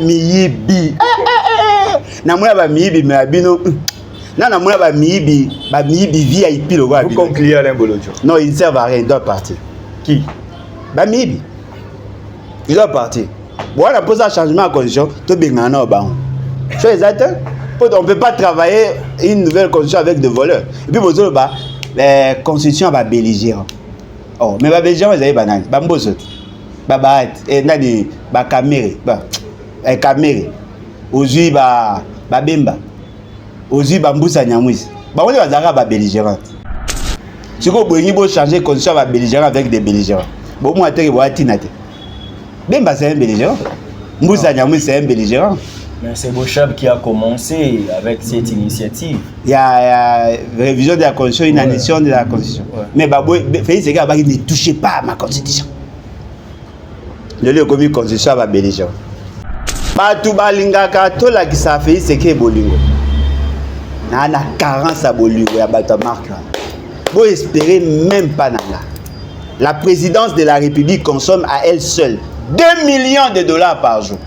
Miyibi. Na moi ba miyibi mais abino. Na moi ba miyibi VIP le roi. Vous concluez Alain Bolodjo. Non, il ne sert à rien, il doit partir. Qui? Ba miyibi. Il doit partir. Bon, on a posé un changement de condition, tout bien en bas. C'est exact. On ne peut pas travailler une nouvelle constitution avec des voleurs. Et puis, vous avez la constitution va belligérant. Oh, mais va belligérant, vous avez banane. Bamboso. Babat. Et nani, ba caméré. Ba caméré. Aujourd'hui, ba bemba. Aujourd'hui, bambousa nyamwis. Ba on va zara ba belligérant. Si vous voulez changer la constitution va belligérant avec des belligérants. Bon, moi, je vais vous Bemba, c'est un belligérant. Mbousa nyamwis, c'est un belligérant. Mais c'est Bochab qui a commencé avec cette initiative. Il y a révision de la constitution, une addition de la constitution. Ouais. Mais Félix Sekei ne touchez pas à ma constitution. Le lieu commis constitution va belligérant. Batu balingaka tola qui ça Félix Sekei bolingo. Na carence à bolingo ya batu marque. Vous espérez même pas nanga. La présidence de la République consomme à elle seule 2 millions de dollars par jour.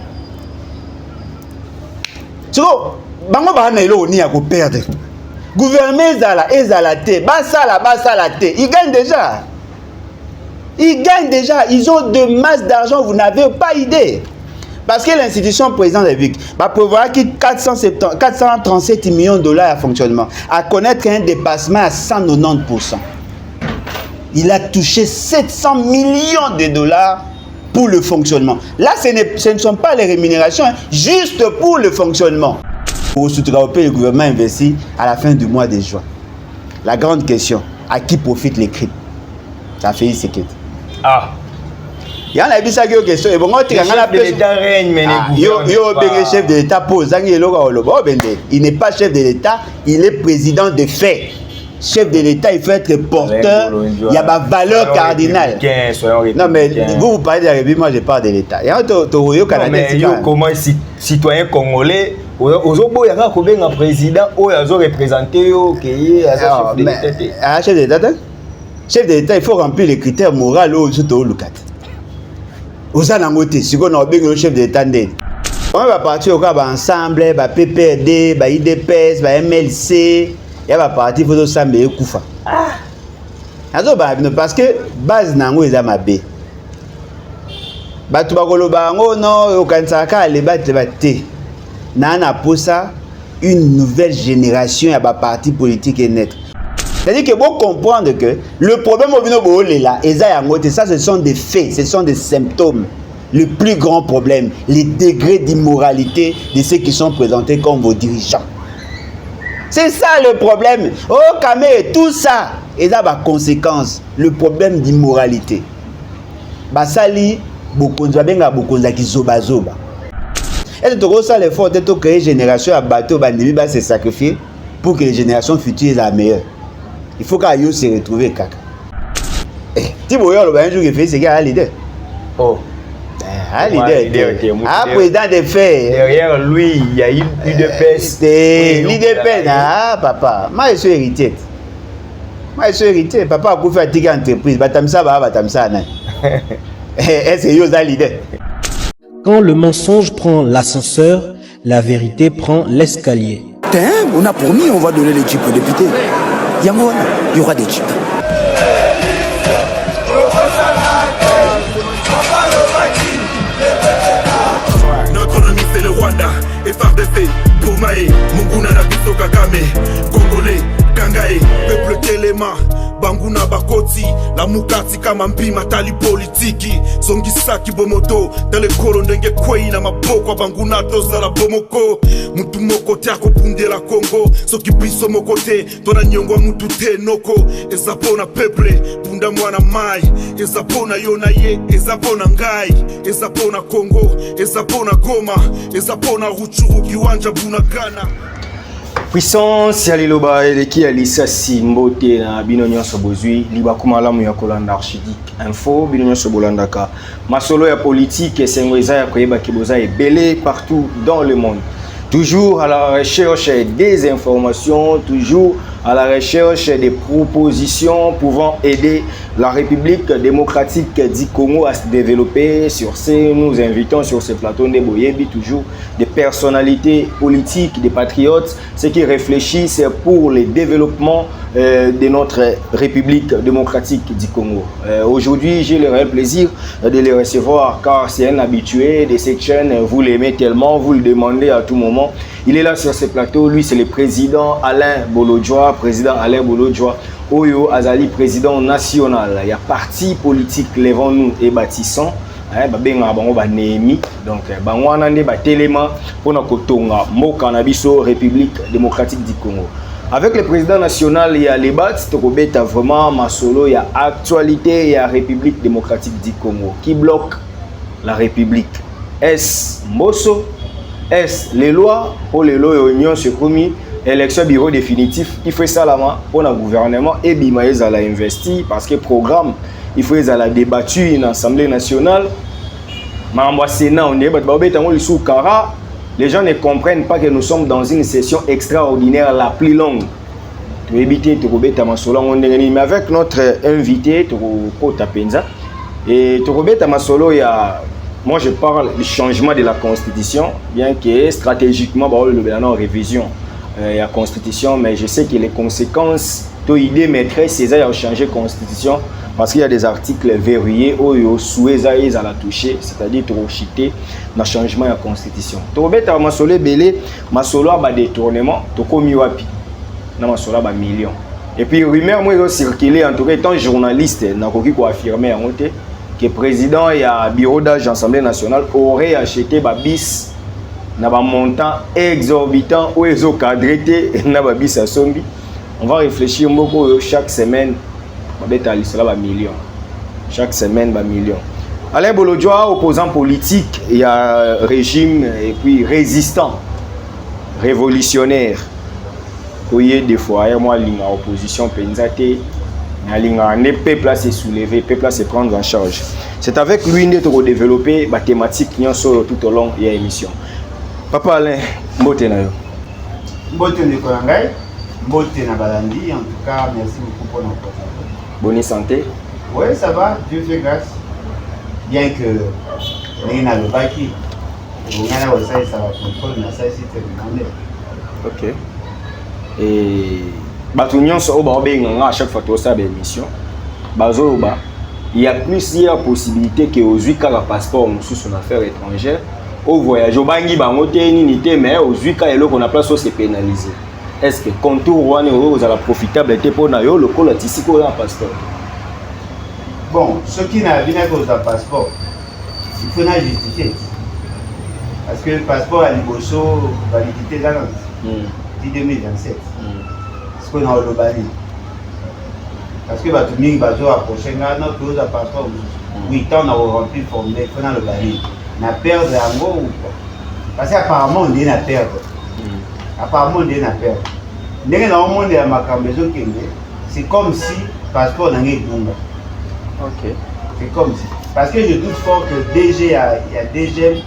Tu vois, bango bana ilo ni ya ko perdre. Gouvernement ezala te, basala te. Ils gagnent déjà. Ils ont de masse d'argent, vous n'avez pas idée. Parce que l'institution président de la République va prévoir qu'il 437 millions de dollars à fonctionnement, à connaître un dépassement à 190%. Il a touché 700 millions de dollars pour le fonctionnement. Là, ce ne sont pas les rémunérations, hein, juste pour le fonctionnement. Pour soutenir le gouvernement investit à la fin du mois de juin. La grande question, à qui profitent les crimes? Ça fait une séquence. Ah. Il y en a vu ça qui est question. Et bon, le chef de l'État règne, mais le chef de l'État pose. Il n'est pas chef de l'État, il est président de fait. Chef de l'État, il faut être porteur. Il y a ma valeur cardinale. Non, mais vous parlez de la République, moi je parle de l'État. Il y a un comment citoyen congolais, un président, représenté chef de l'État. Chef de l'État, il faut remplir les critères moraux au Lukat. Aux anangotés, si on a le chef de l'État, on va partir au cas ensemble, PPRD, IDPS, MLC. Il y a parti faut ça mais kufa. Parce que base nango eza mabe. Batu bakoloba ngo non okansaka le battre batte. Na posa une nouvelle génération ya ba parti politique est naître. C'est-à-dire que vous comprendre que le problème au bino boole là eza yango te ça ce sont des faits, ce sont des symptômes. Le plus grand problème, les degrés d'immoralité de ceux qui sont présentés comme vos dirigeants. C'est ça le problème. Oh, Kamé, tout ça. Et ça va conséquence. Le problème d'immoralité. Basali, bokonza benga bokonza ki zoba zoba. Et de tout ça, l'effort de créer une génération à bateau, bandimi va se sacrifier pour que les générations futures soient meilleures. Il faut qu'Ayo se retrouve kaka. Si vous voyez le jour qui fait, c'est qu'il y a l'idée. Oh. Président de fait. Derrière lui, il y a l'UDPS. L'UDPS, papa. Moi, je suis héritier. Papa a fait une entreprise. Quand le mensonge prend l'ascenseur, la vérité prend l'escalier. On a promis, on va donner les jeeps aux députés. Il y aura des jeeps. FRDC, Poumae, Munguna Nabiso Kagame, Congolais, Kangae, Peuple Telema, Banguna Bakoti, la Mukati Kamampi, Matali Politiki, Zongisaki Bomoto, dans le Kolondenge Kwei, na Mapoko, Banguna Tosa la Bomoko, Mutumoko Tiako Punde la Congo, Soki Biso Mokote, Tona Nyongwa Mutute Noko, Ezapona Peuple, Bunda Mwana Mai, Ezapona Yonaye, Ezapona Ngai, Ezapona Congo, Ezapona Goma, Ezapona Ruchuru Kiwanja Bunagana. Puissance ya liloba eleki ya lisasi mbote na bino nyonso bozwi libakuma lamu ya kolanda archidique info bino nyonso bolandaka masolo ya politique esengo eza ya koyeba kiboza ebele partout dans le monde, toujours à la recherche des informations, toujours à la recherche des propositions pouvant aider la République démocratique du Congo à se développer. Sur ce, nous invitons sur ce plateau de Boyebi toujours des personnalités politiques, des patriotes, ceux qui réfléchissent pour le développement de notre République démocratique du Congo. Aujourd'hui, j'ai le réel plaisir de les recevoir car c'est un habitué de cette chaîne. Vous l'aimez tellement, vous le demandez à tout moment. Il est là sur ce plateau. Lui, c'est le président Alain Bolodjoa. Président Alain Bolodjoa, Oyo Azali, président national. Il y a parti politique Levons-nous et Bâtissons. Donc, République démocratique du Congo. Avec le président national, il y a les bats, vraiment Masolo, il y a actualité, il y a République démocratique du Congo. Qui bloque la République? Est-ce Mosso? Est-ce les lois? Pour les lois, l'Union se commis, élection bureau définitif, il faut ça là pour le gouvernement et Bimaïs à la investi parce que le programme, il faut à la débattu une assemblée nationale. Sénat, on est les gens ne comprennent pas que nous sommes dans une session extraordinaire la plus longue. Mais avec notre invité, et Tamasolo, il y a, moi je parle du changement de la constitution, bien que stratégiquement, il y a une révision de la constitution, mais je sais que les conséquences, l'idée maîtresse, c'est de changer la constitution. Parce qu'il y a des articles verrouillés où il y a la toucher, c'est-à-dire trop chité dans le changement de la constitution. Torobet a Masolo Belé, Masolo a détournement, Toko Miwapi, na Masolo a millions. Et puis rumeur moi il circulé en tout cas étant journaliste, n'a pas affirmé en que le président et le bureau d'âge de l'Assemblée nationale aurait acheté bis na ba montant exorbitant ou ils ont cadré na ba bis à Sombi. On va réfléchir beaucoup chaque semaine. Millions. Chaque semaine, millions. Alain Bolodjoa, opposant politique, il y a régime et puis résistant, révolutionnaire. Il des fois, moi, l'opposition, le peuple s'est soulevé, le peuple s'est prendre en charge. C'est avec lui que nous développer la thématique tout au long de l'émission. Papa Alain, mbote na yo. Mbote na Kolangai, mbote na Balandi, en tout cas, merci beaucoup pour notre présence. Bonne santé? Oui, ça va, Dieu fait grâce. Bien que les gens ne pas qui, ça va contrôler, mais ça c'est terminé. Ok. Et à chaque fois que tu as une émission, il y a plusieurs possibilités que aux UICA le passeport sous son affaire étrangère, au voyage, au bangi, mais aux UICA et qu'on a place c'est pénalisé. Est-ce que contour vous avez profitable pour le col ici pour un passeport? Bon, ceux qui n'ont pas de passeport, il faut justifier. Parce que le passeport a l'imbosso validité dans 2027. Ce qu'on a au Lobani. Parce que tout le monde va approcher notre passeport. 8 ans on a rempli le formulaire, il faut dans le Lobani. On a perdu en gros ou pas? Parce qu'apparemment on est à perdre. Apparemment, on est à perdre. C'est comme si le passeport n'a rien. Ok. C'est comme si. Parce que je doute fort que DG, il y a DG,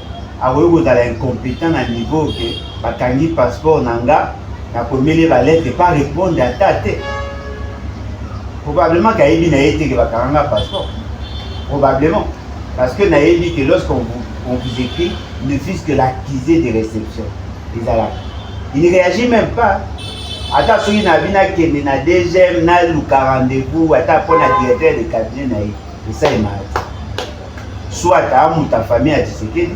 vous avez incompétent à niveau que le passeport n'a pas lettre et pas répondre à ta tête. Probablement qu'il y a été que le passeport. Probablement. Parce que dit que lorsqu'on vous écrit, ne fût-ce que l'accusé de réception. Il ne réagit même pas. Attends, si il y a un deuxième, rendez-vous, attends, pour la directeur de cabinet, et ça est mal. Soit ta famille a disséqué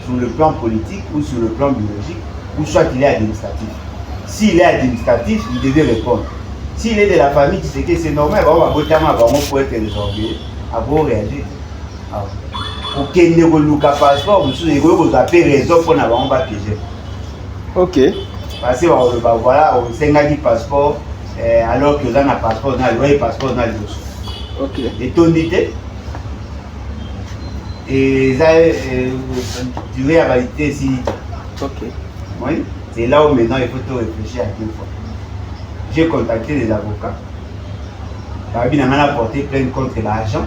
sur le plan politique ou sur le plan biologique, ou soit il est administratif. S'il est administratif, il devait répondre. S'il est de la famille disséquée, c'est normal, on va être résorbé, avant réagir. Pour qu'il ne vous passeport, vous avez raison pour n'avoir pas piégé. Ok. Parce que voilà, on s'est dit passeport, alors que vous avez un passeport, on a le passeport dans le dossier. Ok. Et ton idée, et ça, durée à validité si. Ok. Oui. C'est là où maintenant il faut te réfléchir à deux fois. J'ai contacté les avocats. Babi n'a pas porté plainte contre l'agent.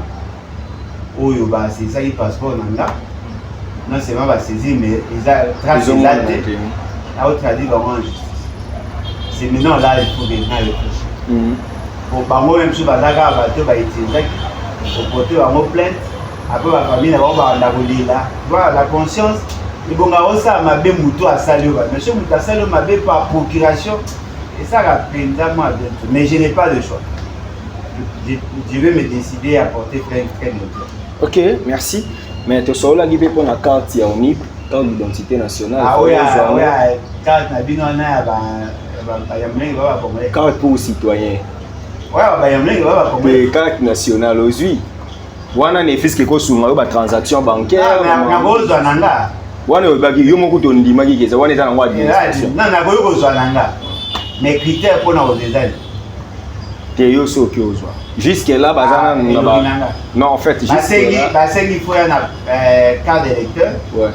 Oh, c'est ça, il passeport nanga. Non seulement va saisir, mais ils ont tracé la tête. La autre a dit vraiment en justice. C'est maintenant là il faut maintenant réfléchir. Pour bango même si bazaka bato ba utiliser pour porter bango plainte après la famille na bango ba ndakolila. Voilà la conscience et bon ça m'a bien muto à saluer. Monsieur muto à saluer m'a bien par procuration et ça rappelle moi mais je n'ai pas de choix. Je vais me décider à porter plainte. Ok, merci. Mais tu sais là qui peut prendre la carte ya ONIP, carte d'identité nationale. Ah oui, carte na bino na ba yamlengi ba ba carte pour citoyen. Ouais, ba yamlengi ba ba mais carte nationale aujourd'hui. Wana ne fiske ko sunga ba transaction bancaire. Ah mais ngozwa nanga. Wana obaki yo moko to ndima ki keza wana eza na ngwa administration. Non, na ko kozwa nanga. Mais critères pour na ozezali. Te yo so ki ozwa. Jusque là bazana non en fait jusque là il faut un carte d'électeur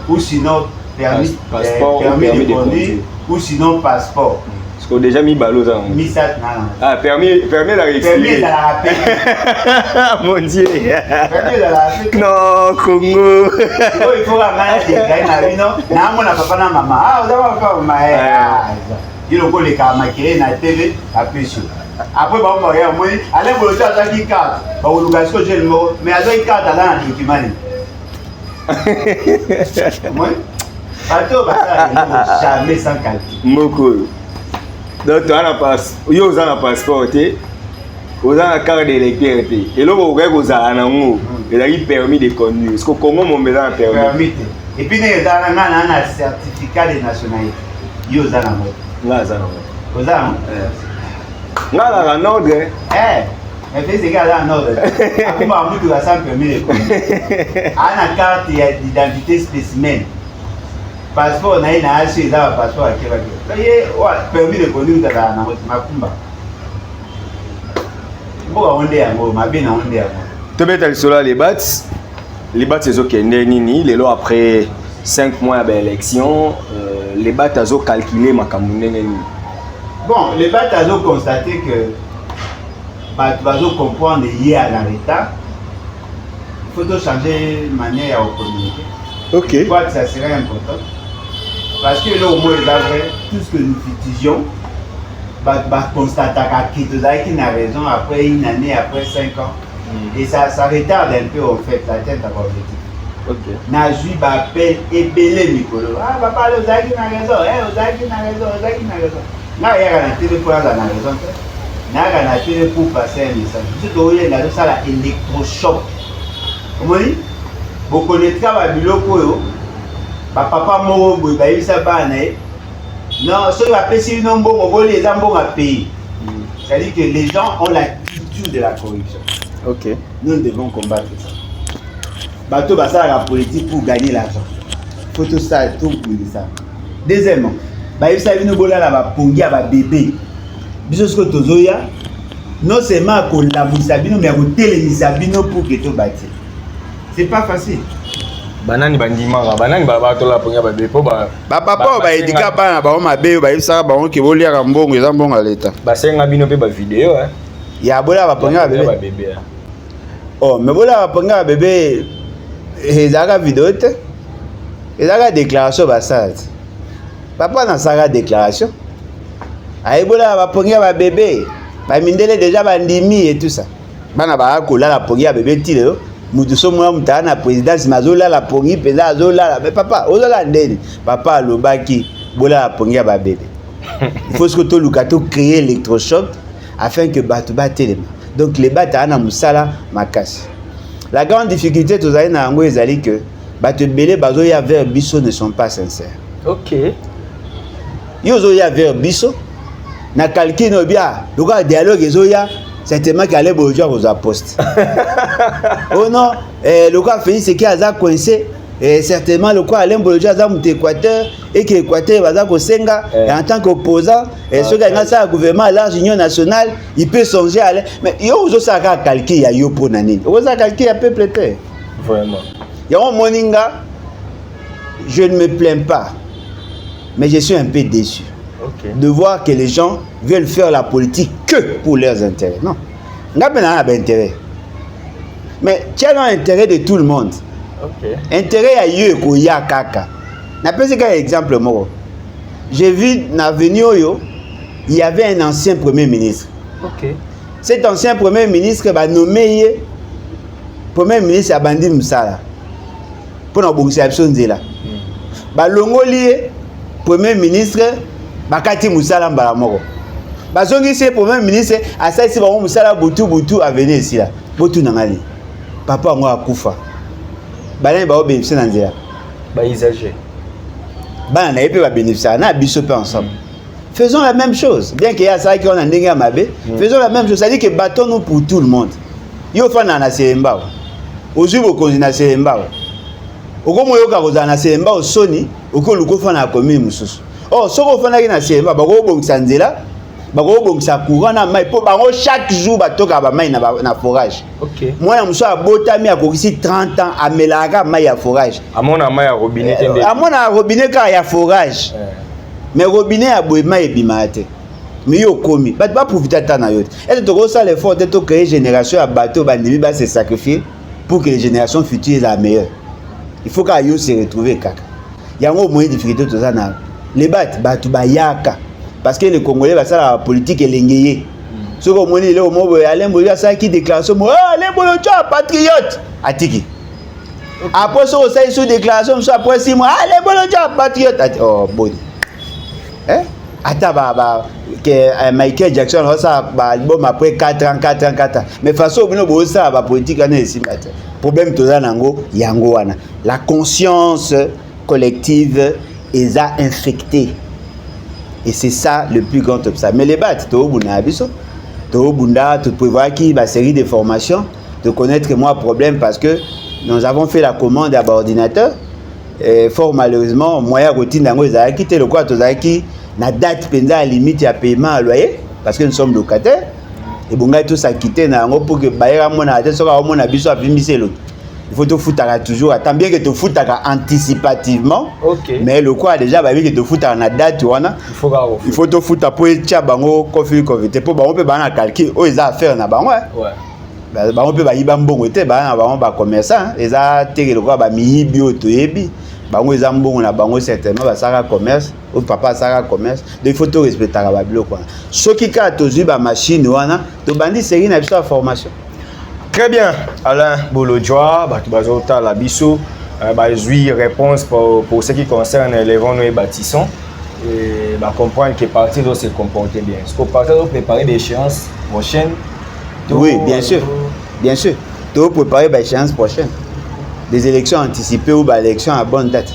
ou sinon permis de conduire ou sinon passeport. Parce qu'on déjà mis balo ça. Mis ça ah permis la permis la rappeler. Mon Dieu. Permis de la rappeler. Non Congo. Il faut ramener des gars na bino na mona papa na maman. Ah vous avez pas maman. Il faut les caméras na télé à plus. Après, on va voir, allez, vous avez attaqué carte. Vous avez attaqué le mot, mais avec carte, là, un document. Moi, jamais sans calcul. Moko. Donc, tu as un passeport, vous avez un passeport, vous avez une carte d'électeur. Et là, vous avez un permis de conduire. Est-ce que Congo m'a un permis? Et puis, vous avez un certificat de nationalité. Vous avez un mot. Vous avez un Nga en ordre. Mais fais ces gars en ordre. Après, moi, je vais sans permis de conduire. À la carte d'identité spécimen. Passeport, on a un acheté dans le passeport à Québec. Permis de conduire dans la Macumba. Pourquoi on est à moi? Ma bien on est à moi. Tu mets le soleil les bats. Les bats, c'est ce qui est nini. Les lois après 5 mois d'élection, les bats, ils ont calculé ma camounene. Bon, les bâtards ont constaté que ils ont comprendre hier à l'État. Il faut changer de manière à communiquer. Ok. Je crois que ça serait important. Parce que là, au moins, tout ce que nous fusions, constater qu'il a raison après une année, après 5 ans. Et ça retarde un peu en fait l'atteinte à l'objectif. Ok. Najui appelle et belé Nicolo. Ah, papa, vous avez raison, vous avez raison. Là, il y a un téléphone à la raison. Il y a un téléphone pour passer un message. Surtout, il y a l'électrochoc. Comment dit? Vous connaissez le biloko. Papa Moro, il y a eu ça. Non, ceux qui appellent si non bon, les gens vont payer. C'est-à-dire que les gens ont la culture de la corruption. Ok. Nous devons combattre ça. Bateau, ça la politique pour gagner l'argent. Il faut tout ça, tout pour ça. Deuxièmement, il savait nous voler la pongi à bébé. Bisous que tozoya, non seulement qu'on la moussabino, mais qu'on télémisabino pour que tu bâtis. C'est pas facile. Banani bandima, banani babato la pongi à bébé. Papa, éduquer pas na ma bébé, il ça ba on qui voler à mbongo, ils ont bon à l'état. C'est un abino pe ba vidéo hein. Il y a bola ba pongi à bébé. Oh, mais voilà ba pongi à bébé. Et ça vidéo et ça déclaration bassade. Papa na ça déclaration. Aïbola va pongi à bébé. Ba mindele déjà bandimi et tout ça. Bana ba ko la pongi à bébé tilo. Mutu so mwa mutana présidence mazola la pongi peza azola mais papa ozola ndeni. Papa lobaki bola pongi à bébé. Il faut que to lukato créer électrochoc afin que batu batelema. Donc les bata na musala makasi. La grande difficulté tous les nango ezali que batu belé bazoya vers biso ne sont pas sincères. OK. Yozoya vers biso na calcul no bien le dialogue ezoya certainement qu'allait bourgeois aux apôtres. Oh non, le quoi Félix c'est qui a coincé certainement le quoi Alain Bourgeois a monté Équateur et que Équateur va ko senga en tant qu'opposant et ce gars ça gouvernement à large union nationale il peut songer à mais yo zo ça calcul ya yo pour nani. Yo ça calcul ya peuple terre. Vraiment. Yo moninga je ne me plains pas mais je suis un peu déçu. Okay. De voir que les gens veulent faire la politique que pour leurs intérêts. Non. On n'a pas d'intérêt. Mais tiens l'intérêt de tout le monde. Okay. Intérêt à eux ko ya kaka. Na pese un exemple moro. J'ai vu na venu oyo, il y avait un ancien premier ministre. OK. Cet ancien premier ministre va nommer premier ministre à Bandi Moussala pour la bonne là. Balongoli premier ministre Bakati Moussala Mbalamoko. Bazongi c'est premier ministre à ça ici ba Moussala Boutou à venir ici là. Boutou nangali. Papa ngo akufa. Bana ba bénéficier dans nzela. Ba usager. Bana na épé ba bénéficier na biso pe ensemble. Faisons la même chose. Bien qu'il y a ça qui on a ndenge mabe, faisons la même chose, c'est-à-dire que battons-nous pour tout le monde. Yo fa na Semba. Ozu bokonzi na Semba. Okomoyoka kozana na Semba osoni, okoluko fa na commune mususu. Oh, soko fa na na Semba, bako bongisa nzela, bako bongisa courant na mai po bango chaque jour batoka ba mai na forage. OK. Moi muso abotami akokisi 30 ans amelaka mai ya forage. Amona mai ya robinet tende. Amona robinet ka ya forage. Mais robinet a boema ebimate. Mais yo komi, ba profiter ta na yote. Est-ce que ça l'effort de créer génération à bateau bandimi ba se sacrifier pour que les générations futures soient meilleures. Il faut que yo se retrouver kaka. Yango moyen difficulté tout ça na. Les batu ba yaka parce que les Congolais ba ça la politique elengeye. Ce que moni le mo Alain Boyo ça qui déclaration mo Alain Boyo patriote atiki. Après ça sous déclaration ça après 6 mois Alain Boyo patriote. Oh bon. Hein? Attends, que Michael Jackson a ça album après 4 ans. Mais façon bino bo ça ba politique ana ici matin. Problème to za nango yango wana. La conscience collective est infectée. Et c'est ça le plus grand obstacle. Mais les battes to buna biso, to bunda to prévoir qui ba série de formations, de connaître moi problème parce que nous avons fait la commande à ordinateur. Et fort malheureusement moyen routine nango ezala quitté le quoi to za qui na date penza à limite ya paiement à loyer parce que nous sommes locataires et bonga tout ça quitter na ngo pour que bayera mona ate soka mona biso avimbise l'autre. Il faut te foutre toujours tant bien que te foutre anticipativement. OK. Mais le quoi déjà ba que te foutre na date wana il faut te foutre pour tia bango conflit pour bango pe bana calcul o eza affaire na bango. Ouais. Bango pe ba yiba mbongo te ba na bango ba commerçant eza teke le quoi ba miyibi o toyebi. Bango eza mbongo na bango certainement ba saka commerce ou papa saka commerce de photo respecter ba biloko wana soki ka tozui ba machine wana to bandi série na biso formation. Très bien Alain Bolodjoa batu bazota la biso bazui réponse pour ce qui concerne les vents et bâtissons et ba comprendre que parti doit se comporter bien. Est-ce que parti doit préparer des échéances prochaines? Oui, bien sûr. Bien sûr. Doit préparer ba échéances prochaines. Des élections anticipées ou des élections à bonne date.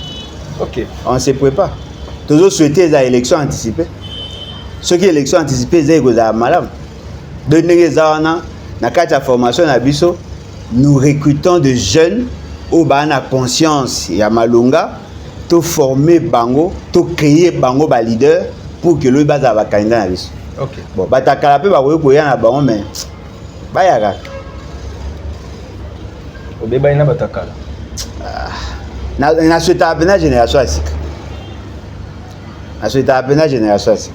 OK. On se prépare. Toujours souhaiter des élections anticipées. Ceux qui élections anticipées, c'est que ça malade. Donner les armes, dans la formation à Bisso, nous recrutons des jeunes où on a conscience et à Malunga, to former bango, to créer bango ba leader pour que le base va candidat à Bisso. OK. Bon, ba ta kalapé ba ko ya na bango mais ba ya obeba ina batakala. Na souhaite à la génération asik. Na souhaite à la génération asik.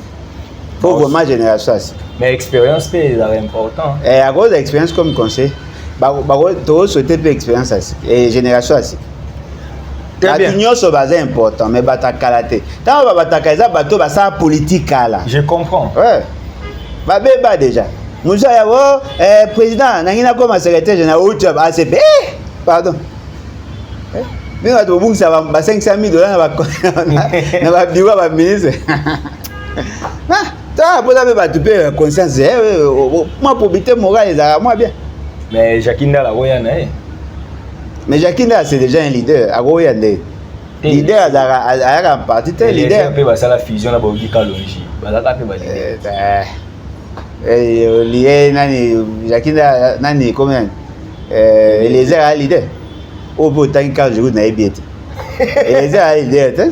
Faut vraiment génération asik. Mais expérience c'est important. Et à cause d'expérience comme conseil, to souhaiter peu expérience asik et génération asik. Très bien. L'union so bazé important mais batakalaté. Tant ba batakaiza bato ba ça politique là. Je comprends. Ouais. Ba beba déjà. Moussa yabo président nangina comme secrétaire général au job ACP. Pardon. Mais on a tout ça va 500 000 $ na ba bureau ba ministre. Ah, ça pour ça ba tu peux conscience moi probité morale ça moi bien. Mais Jakinda la royana Mais Jakinda c'est déjà un leader à royana. Leader à parti tel leader peut passer la fusion na ba Kalonji. Ba la peut ba leader. Lié nani Jakinda nani combien les airs à leader au beau temps quand je vous n'avez bien et les airs à leader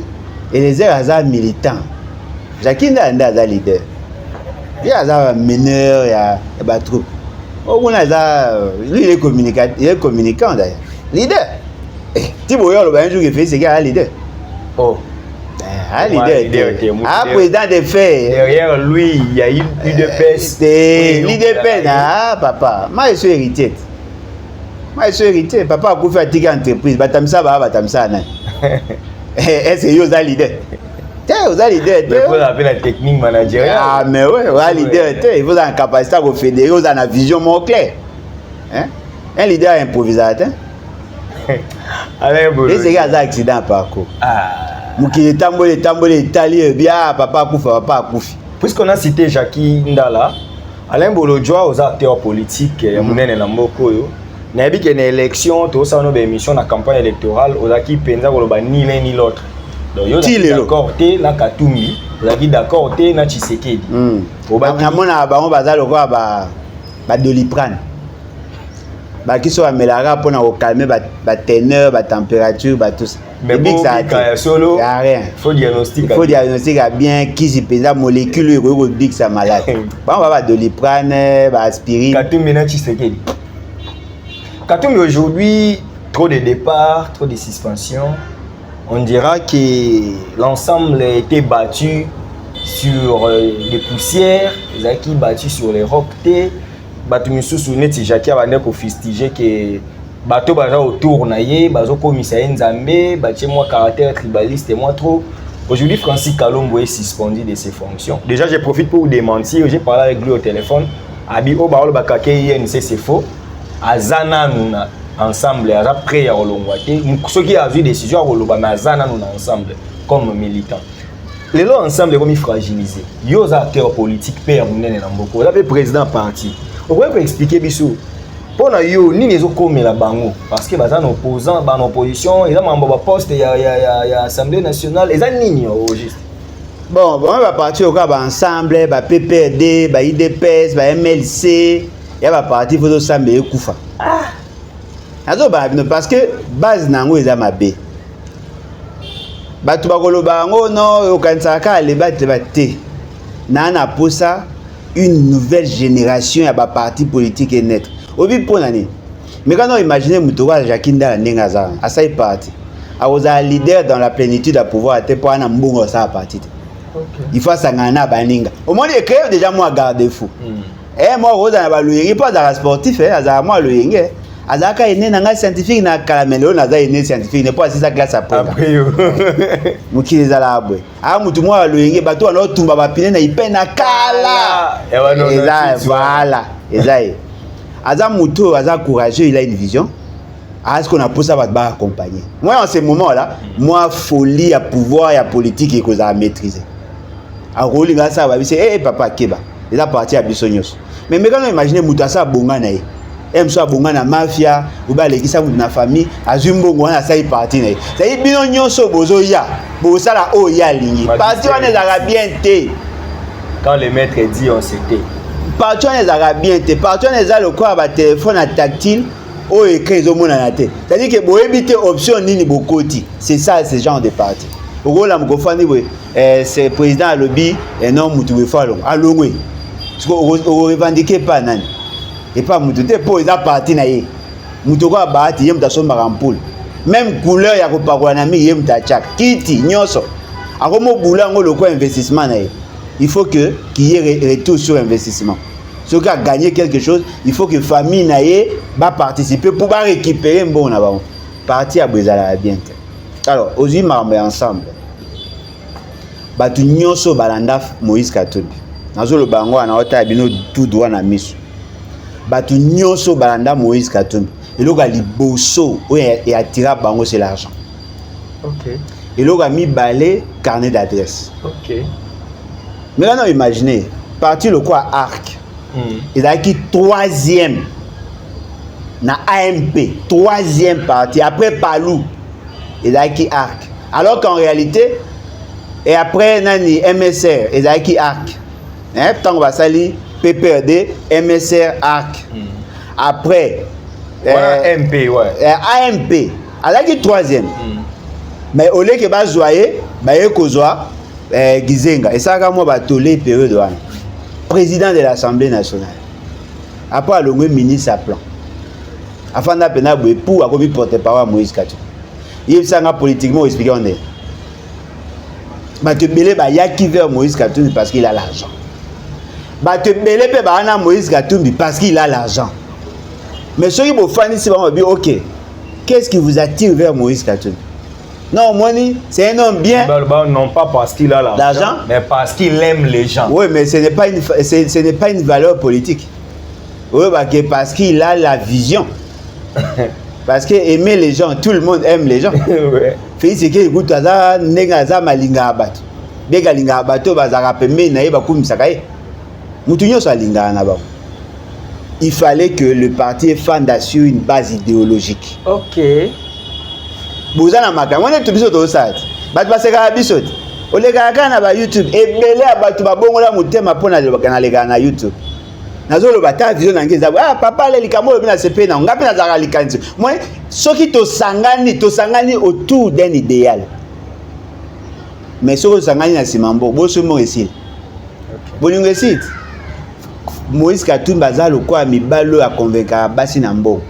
et les airs à militant Jakinda anda leader il y a un meneur il y a ba troupe au on a lui il est communicant d'ailleurs leader Tiboyo le ben jour il fait c'est gars leader oh leader président de fait derrière lui il y a eu l'UDPS l'UDPS papa moi je suis héritier papa a fait une entreprise batamisa na est-ce que yo za leader Vous avez leader. Mais vous avez la technique managériale. Ah, mais oui, vous avez leader. Il faut avoir une capacité à fédérer, vous avez une vision moins claire. Hein? Un leader improvisateur. Alain Bolo. Et c'est un accident par contre. Mouki tambole Italie, bien, papa Koufi. Puisqu'on a cité Jackie Ndala, Alain Bolo joue aux acteurs politiques, il y a Mounene Namboko. Il y a une élection, tout ça, on a une émission dans la campagne électorale, on a qui pensa ni l'un ni l'autre. Donc, il y a d'accord, tu na Katumbi, on a dit d'accord, tu na Tshisekedi. On a Doliprane. Qui sont améliorés pour calmer la teneur, la température, tout ça. Mais bon, solo, il n'y a rien. Il faut diagnostiquer. Il faut diagnostiquer bien qui se pèse la molécule et dit que c'est malade. On va Doliprane, aspirine. Katumbi na Tshisekedi. Katumbi aujourd'hui, trop de départs, trop de suspensions. On dira que l'ensemble a été battu sur les poussières, les acquis battus sur les rocs. Battu sous net Jackie a fustigé que bateau baza autour naie bazo commissaire Nzambe bâti moi caractère tribaliste et moi trop. Aujourd'hui Francis Kalombo est suspendu de ses fonctions. Déjà je profite pour vous démentir, j'ai parlé avec lui au téléphone. Abi o baolo bakake INC c'est faux. Azana nous ensemble aza prêt à rolongwate. Ceux qui a vu décision à roloba mais azana nous ensemble comme militants. Les lois ensemble comme fragilisé. Yo acteurs politiques père Mounene Namboko, là président parti. On peut expliquer bisou. Pour nous, ni les autres comme la bango parce que bazan opposant, ban opposition, ils ont un poste il y a Assemblée nationale, ils ont ni au juste. Bon, on va partir au ensemble, ba PPRD, ba IDPS, ba MLC, il y a parti faut ensemble Koufa. Parce que base nango ils ont mabé. Ba tu ba kolobango non, au kansaka les batte batte. Nana pour ça une nouvelle génération à ba parti politique est net. Obi pour l'année. Mais quand on imagine Moutoua Jackie Ndala Nengaza, à ça est parti. À vous un leader dans la plénitude à pouvoir être pour un mbongo ça parti. Il faut s'angana baninga. Au moins il crée déjà moi garde-fou. Moi Rosa na baluyengi pas dans sportif à moi le yenge. Azaka ene nanga scientifique na kalamelo na za ene scientifique ne pas ça classe après. Mukili za labwe. Mutu moi le yenge bato na tumba ba pine na ipena kala. Voilà. Ezaï. Aza Mouto, Aza courageux, il a une vision. Est-ce qu'on a pour ça va accompagner? Moi, en ce moment-là, moi, folie à pouvoir et à politique et qu'on a maîtriser. À rouler là, ça va dire, eh papa Keba, il a parti à Bissonios. Mais quand on imagine Mouto, ça bonga naï. Aime ça bonga na mafia, ou ba les qui ça na famille, azumbo ngwana ça y parti naï. Ça y bino nyonso bozo ya, bozo la o ya ligne. Parti on est arabien té. Quand le maître dit on s'était. Partout les Arabiens, partout les a le quoi à téléphone à tactile ou écrit au monde à la tête. C'est-à-dire que vous évitez option ni bokoti. C'est ça ce genre de parti. Au gros la mkofani c'est président à lobby et non mutu fallo. Allons oui. Parce que vous revendiquez pas nani. Et pas mutu te pour les parti naïe. Mutu quoi bahati yem ta somba rampoule. Même couleur ya ko pakola na mi yem ta chak. Kiti nyoso. Akomo boulango le quoi investissement naïe. Il faut qu'il y ait retour sur investissement. Ceux qui ont gagné quelque chose, il faut que la famille n'aille pas participer pour récupérer un bon avant. Parti à Brézala bien. Alors, aujourd'hui, nous sommes ensemble. Batu nyonso balanda Moïse Katumbi. Nazo le bango na ota bino tout droit na miso. Batu nyonso balanda Moïse Katumbi. Et le gars liboso et attira bango c'est l'argent. OK. Et le gars mi balé carnet d'adresse. OK. Mais là, non, imaginez, parti le quoi arc. Il a qui troisième na AMP, troisième parti. Après Palou, il a qui arc. Alors qu'en réalité, et après nani MSR, il a qui arc. Tant qu'on va salir PPRD, MSR arc. Après AMP, ouais. AMP, il a qui troisième. Mais au lieu que va joyer, bah il kozwa. Gizenga et ça moi ba tolé période de président de l'Assemblée nationale après le ministre à plan afin d'appeler pour à comme porte-parole Moïse Katumbi il s'anga politiquement expliquer on est ba te belé ba yaki vers Moïse Katumbi parce qu'il a l'argent ba te belé pe ba na Moïse Katumbi parce qu'il a l'argent mais ceux qui vont faire ici vont dire OK qu'est-ce qui vous attire vers Moïse Katumbi Non, Moni, c'est un homme bien. Non pas parce qu'il a l'argent, mais parce qu'il aime les gens. Oui, mais ce n'est pas une valeur politique. Oui, parce qu'il a la vision. Parce que aimer les gens, tout le monde aime les gens. Félix Tshisekedi écoute ça, nengaza malinga abato. Bega linga abato bazara pembe na yeba kumisaka ye. Mutunyo sa linga na ba. Il fallait que le parti fonde sur une base idéologique. OK. Bozana maka, on est tout biso to ça. Bat baseka biso. Olega kana ba YouTube ebele abatu babongola mutema pona le bakana lega na YouTube. Nazolo bata vision nangeza papa le likambo le bina sepe na ngapi na zaka likanzi. Moi soki to sangani autour d'un idéal. Mais soki sangani na simambo boso mo réussir. Bolingo réussite. Moïse Katumbi bazalo kwa mibalo ya convaincre basi na mbo.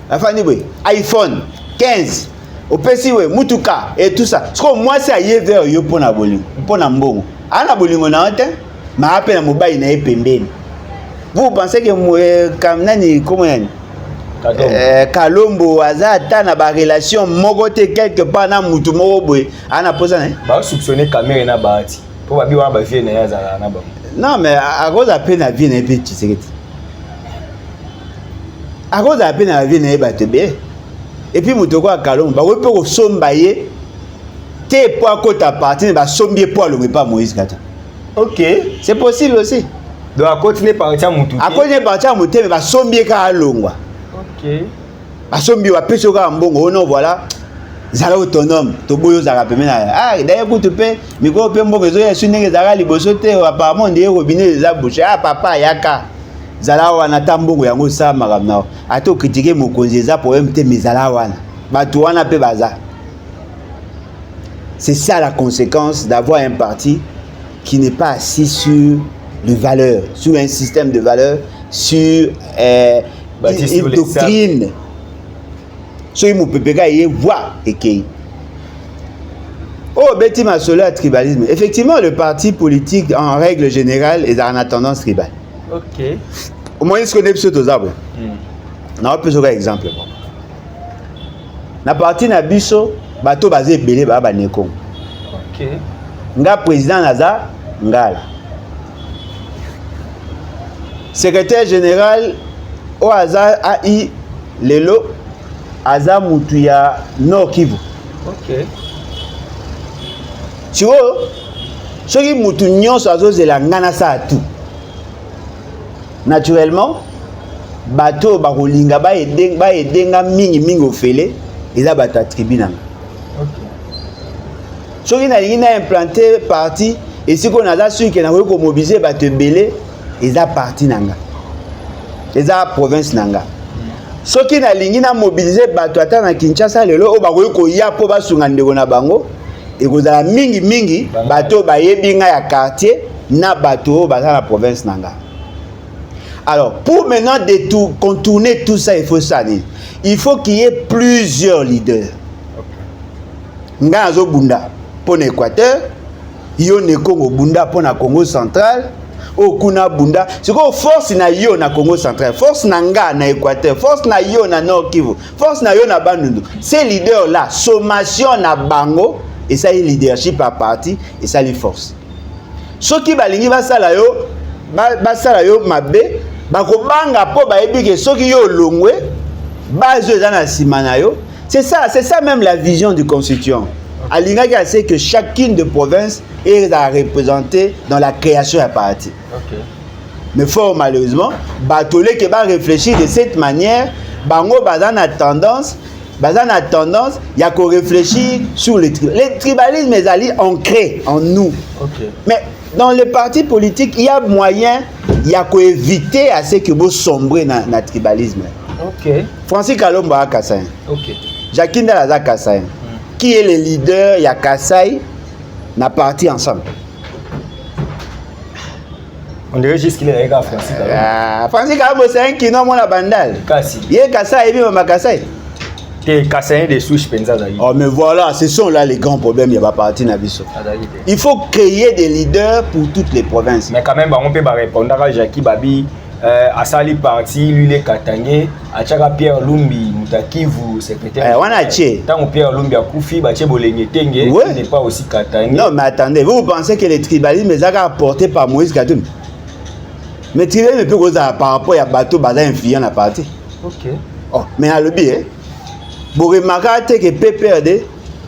Afani bwe iPhone 15 opesi we mutuka et tout ça. Ce que moi c'est aye vers yo pona bolingo, pona mbongo. Ana bolingo na hote, ma appelle na mobile na epembeni. Vous pensez que comme nani comment yani? Kalombo azata na ba relation mogote quelque part na mutu moko boy. Ana posa na. Ba soupçonner caméra na baati. Po ba biwa ba vie na ya zala na ba. Non mais à cause à peine à vie na pe Tshisekedi. À cause à peine à vie na ba tebe. Et puis mutu kwa Kalombo ba ko ko somba ye te po akota parti ba sombie po lo pas Moïse Kata. OK, c'est possible aussi. Donc à continuer partir mutu. À continuer partir mutu mais ba sombie ka longwa. OK. Ba sombie wa peso ka mbongo non voilà. Zala autonome to boyo zala pemena d'ailleurs ku pe miko pe mbongo zo ya sunenge zala liboso te apparemment ndie robinet za bouche papa yaka zala wana tambongo yango sa makamna ato critiquer mokonzi za problème te mizala wana batu wana pe baza. C'est ça la conséquence d'avoir un parti qui n'est pas assis sur les valeurs, sur un système de valeurs, sur une doctrine. So il mupepeka y voit et qui. Oh Betty Masolo à tribalisme. Effectivement, le parti politique en règle générale est en tendance tribale. OK. Au moins ce qu'on est sur tous arbres. Na peut un exemple. Na parti na biso bato basé belé ba neko. OK. Nga président naza ngala. Secrétaire général au hasard AI lelo aza mutu ya Nord Kivu. OK. Tu vois, soki mutu nyonso azozela ngana sa tout. Naturellement, bato bakolinga ba edenga mingi ofele eza bata tribunal. OK. Soki na lingi na implanter parti et si qu'on a là sur que na ko mobiliser bato belé eza parti nanga. Eza province nanga. Soki na lingi na mobiliser bato ata na Kinshasa lelo o bakoyi ko ya po basunga ndeko na bango e kozala mingi bato bayebinga ya quartier na bato baza na province nanga. Alors pour maintenant contourner tout ça il faut qu'il y ait plusieurs leaders. Nga zo bunda pour l'Équateur, yo ne Congo bunda pour na Congo central. Okuna bunda c'est quoi force na yo na Congo central, force na nga na Équateur, force na yo na Nord Kivu, force na yo na Bandundu. Ces leaders là sommation na bango et ça est leadership à parti et ça les force. Ceux qui balingi basala yo mabe bakobanga po bayebi ke soki yo longwe bazo za na simana yo. C'est ça même la vision du constituant. Alingaki a sait que chacune de provinces est représentée dans la création à parti. OK. Mais fort malheureusement, batolé qui va réfléchir de cette manière, bango bazan a tendance, il y a qu'on réfléchir sur le tribalisme est ancré en nous. OK. Mais dans les partis politiques, il y a moyen, il y a qu'on éviter à ce que vous sombrez dans le tribalisme. OK. Francis Kalombo a Kassaï. OK. Jacqueline Dalaza Kassaï. Qui est le leader? Il y a Kassaï, n'a parti ensemble. On dirait juste qu'il est avec Francis Kalombo. Francis Kalombo, c'est un qui n'a pas la bandale. Kassi. Il y a Kassaï et puis Mama Kassaï. T'es Kassaïen des souches Penza Zaï. Oh, mais voilà, ce sont là les grands problèmes. Il n'y a pas parti Nabiso. Il faut créer des leaders pour toutes les provinces. Mais quand même, on peut répondre à Jackie Babi. Asali parti, lui les Katangé, Achaka Pierre Lumbi, Mutakivu, secrétaire. On a tché. Tant que Pierre Lumbi a Koufi, Baché Bolengé Tenge, il n'est pas aussi Katangé. Non, mais attendez, vous pensez que le tribalisme est apporté par Moïse Katoum? Mais le tribalisme peut causer par rapport à Bateau, Baza influent la partie. Ok. Oh, mais à l'objet, vous remarquez que PPRD,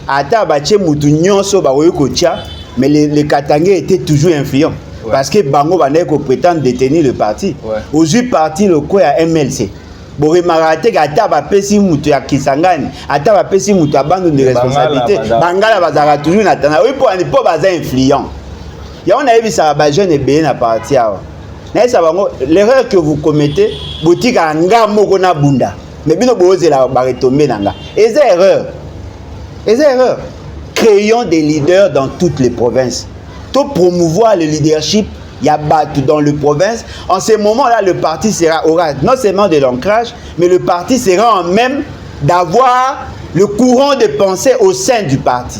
Ata Baché Moutou Nyonso, Baoyo Kocha, mais les Katangé étaient toujours influents. Ouais. Parce que Bango Baneko prétend détenir le parti. Ouais. Aujourd'hui, parti le quoi à MLC. Vous remarquez qu'Ata Bapesi Moutou à Kisangani, Ata Bapesi Moutou à Bando de responsabilité, Bangala Bazara toujours n'attend. Oui, pour ne pas Baza influent. Et on a vu ça, Bajon et bien à partir. L'erreur que vous commettez, boutique à Nga Mogona Bunda. Mais bien, vous osez la retomber dans là. Et c'est erreur. Et c'est erreur. Créons des leaders dans toutes les provinces. Pour promouvoir le leadership, il y a battu dans les provinces. En ce moment-là, le parti aura non seulement de l'ancrage, mais le parti sera en même d'avoir le courant de pensée au sein du parti.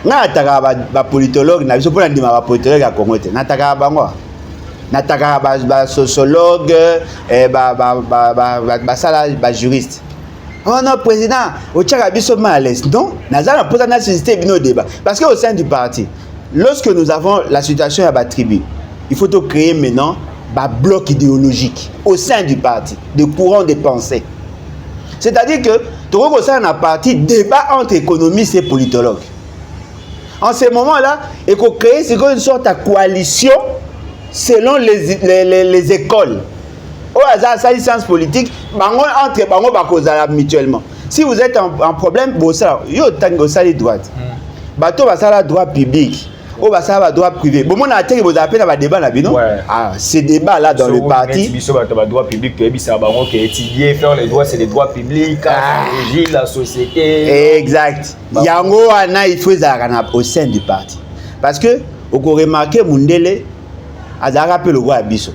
Nataka ba politologue na biso pona ndima ba politologue ya Congo te. Nataka bango. Nataka ba sociologue ba sala ba juriste. Oh non, président, au Tchaka biso malaise. Non, nazala posa na susciter bino débat parce que au sein du parti, lorsque nous avons la situation à tribu, il faut créer maintenant un bloc idéologique au sein du parti, de courants de pensée. C'est-à-dire que tout le monde a un parti débat entre économistes et politologues. En ce moment-là, il faut créer une sorte de coalition selon les écoles. Au hasard, ça licence politique, entre bango bakozala mutuellement. Si vous êtes en problème, bon ça, yo tango ça les droites. Bato va ça la droit public. Ou va ça la droit privé. Bon mon attaque vous appelez dans débat là bino. Ah, ces débats là dans le parti. Biso ba droit public que bisa bango qui étudier faire les droits c'est les droits publics, la société. Exact. Yango ana il faut ça au sein du parti. Parce que au ko remarquer Mundele azara rappelle le roi biso.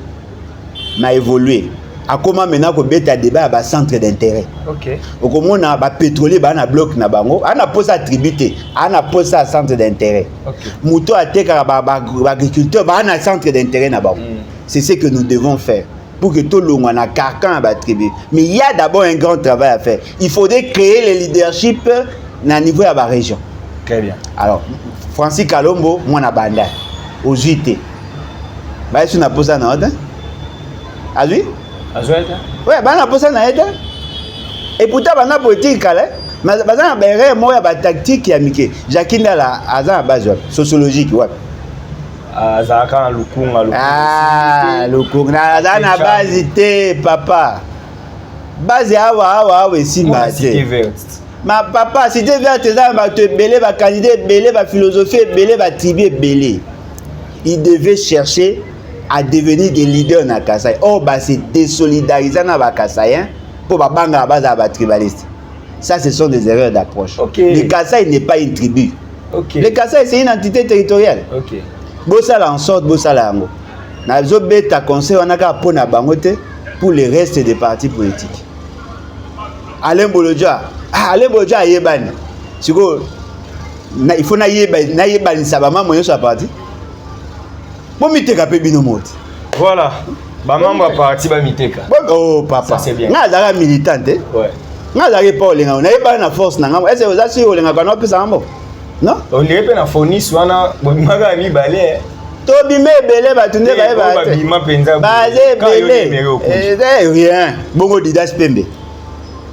M'a évolué. À comment maintenant qu'on bête débat à centre d'intérêt. OK. Au comment on a pétrolier ba na bloc na bango, on a posé à tributé, on a posé à centre d'intérêt. OK. Mouto a té ka ba agriculteur ba na centre d'intérêt na bango. C'est ce que nous devons faire pour que tout le monde a carcan à tribu. Mais il y a d'abord un grand travail à faire. Il faudrait créer le leadership na niveau de la région. Très bien. Alors Francis Kalombo, moi na banda au JT. Ba est-ce na posé na ordre? Ah oui? Ouais, bah on a posé na aide. Et pourtant on a politique calé. Mais bah ça a moi ba tactique ya mike. Jacques Ndala azan base sociologique ouais. Azaka lukunga. Ah, lukunga azan na base té papa. Base awa si maté. Ma papa cité verte ça ba te belé ba candidat belé ba philosophie belé ba tribu belé. Il devait chercher à devenir des leaders na Kasaï. Oh, bah c'est désolidariser na ba Kasaïen pour ba banga base à ba tribaliste. Ça, ce sont des erreurs d'approche. Okay. Le Kasaï n'est pas une tribu. Okay. Le Kasaï, c'est une entité territoriale. Okay. Bossala en sorte, bossala ango. Na zobeta conseil on a ka pona bangote pour le reste des partis politiques. Alain Bolodja, Alain Bolodja yebani. Siko il faut na yebani sabama moyo sa parti. Voilà. Ba membre parti ba miteka. Oh papa. C'est bien. Na zara militante. Ouais. Na zara pas olenga. Na yeba na force na ngamo. Est-ce que vous avez olenga kwa no pesa ngamo? Non? On dirait pe na fonis wana bobimaga mi balé. To bimé belé ba tunde ba yeba. Ba bima penza. Ba belé. C'est rien. Bongo Didas Pembe.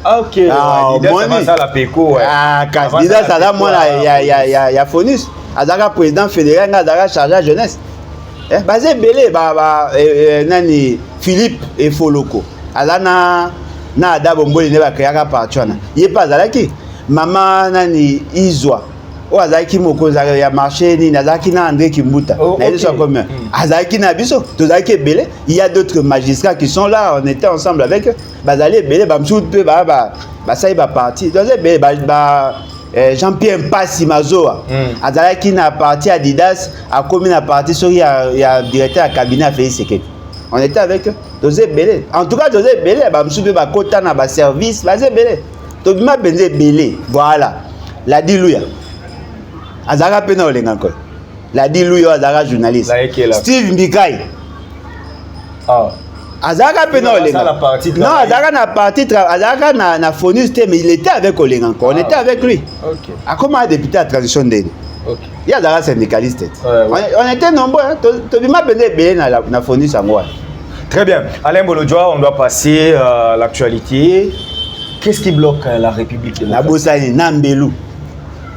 OK. Didas ça la peko ouais. Ah, Didas ça là moi ya fonis. Azaka président fédéral na zara chargé à jeunesse. Basé belé nani Philippe et Foloko alana na adabo mboli ne ba créaka partuana yé pas azalaki mama nani Izwa o azalaki mokonza ya marché ni nazaki na André Kimbuta na ils sont combien azalaki na biso tozalaki belé il y a d'autres magistrats qui sont là on était ensemble avec eux bazali belé ba msut pe ba sai ba parti dozé belé ba Jean-Pierre Mpassi Mazoa azalaki na parti Adidas a commis na parti sur il y a directeur à cabinet à Félix Sekeki. On était avec eux. Dosé belé. En tout cas dosé belé ba msube ba kota na ba service, ba belé. To bima benze belé. Voilà. La diluya. Azara pena olenga ko. La diluya azara journaliste. Steve Mbikai. Ah. Azaka pe na Olenga. Non, Azaka na partie Azaka na Fonus mais il était avec Olenga encore. On était avec lui. OK. A comment député à transition d'État. OK. Il y a Azaka syndicaliste. Ouais. On était nombreux hein. Tobima bende belé na Fonus angwa. Très bien. Alain Bolodjoa, on doit passer à l'actualité. Qu'est-ce qui bloque la République? Na Bosani Nambelou.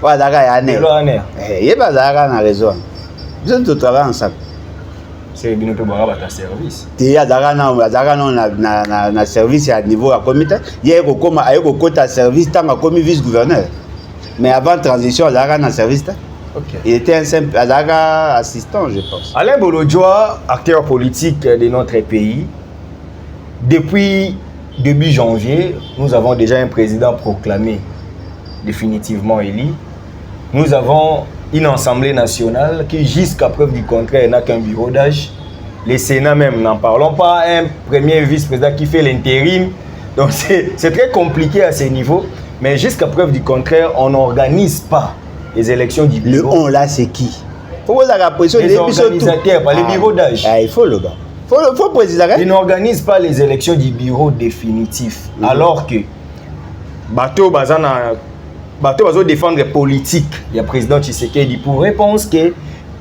Wa Azaka ya ne. Il y a Azaka na raison. Nous tous travaillons ensemble. C'est bien que Bora va ta service. Il Azaka na service à niveau à comité. Il y a un service tant que comme vice-gouverneur. Mais avant transition, Azaka na service. Okay. Il était un simple Azaka assistant, je pense. Alain Bolodjoa, acteur politique de notre pays. Depuis début janvier, nous avons déjà un président proclamé, définitivement élu. Nous avons une Assemblée nationale qui, jusqu'à preuve du contraire, n'a qu'un bureau d'âge. Les Sénats même, n'en parlons pas, un premier vice-président qui fait l'intérim. Donc c'est très compliqué à ce niveau. Mais jusqu'à preuve du contraire, on n'organise pas les élections du bureau. Le on là, c'est qui? Les organisateurs, pas les bureaux d'âge. Il faut le gars. Faut préciser. Ils n'organisent pas les élections du bureau définitif. Alors que Bateau va défendre la politique. Il y a le président Tshisekedi pour réponse que le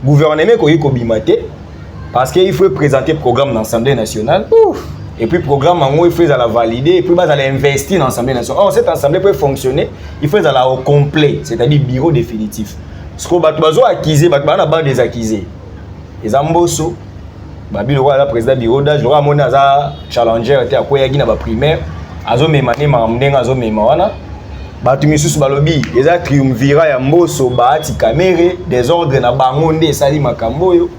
gouvernement est bimaté parce qu'il faut présenter le programme dans l'Assemblée nationale. Et puis le programme, il faut la valider et puis il faut investir dans l'Assemblée nationale. Or, cette Assemblée peut fonctionner, il faut la au complet, c'est-à-dire le bureau définitif. Ce qu'on va acquiser, des accusés. Les ambosso, le roi est président du bureau d'âge, le roi est challenger, il y a primaire, Batumisus balobi, les triumvirats ya mboso baati kamere, des ordres na bangonde sali makamboyo.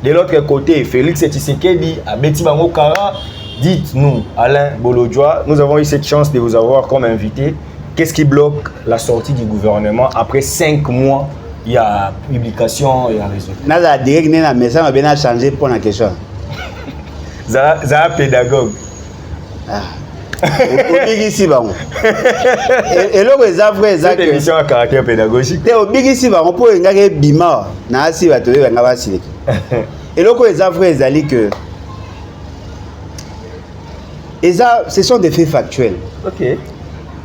De l'autre côté, Félix Tshisekedi a beti bango kara. Dites-nous, Alain Bolodjoa, nous avons eu cette chance de vous avoir comme invité. Qu'est-ce qui bloque la sortie du gouvernement après 5 mois? Il y a publication, il y a résultat. Naza direct na message m'a bien changé pour la question. Ça pédagogue. Obigisi bango. Et là les avrais cette émission à caractère pédagogique. Te obigisi bango pour ngaka bima na asi bato nga basilika. Et là les avrais zali que et ça ce sont des faits factuels. OK.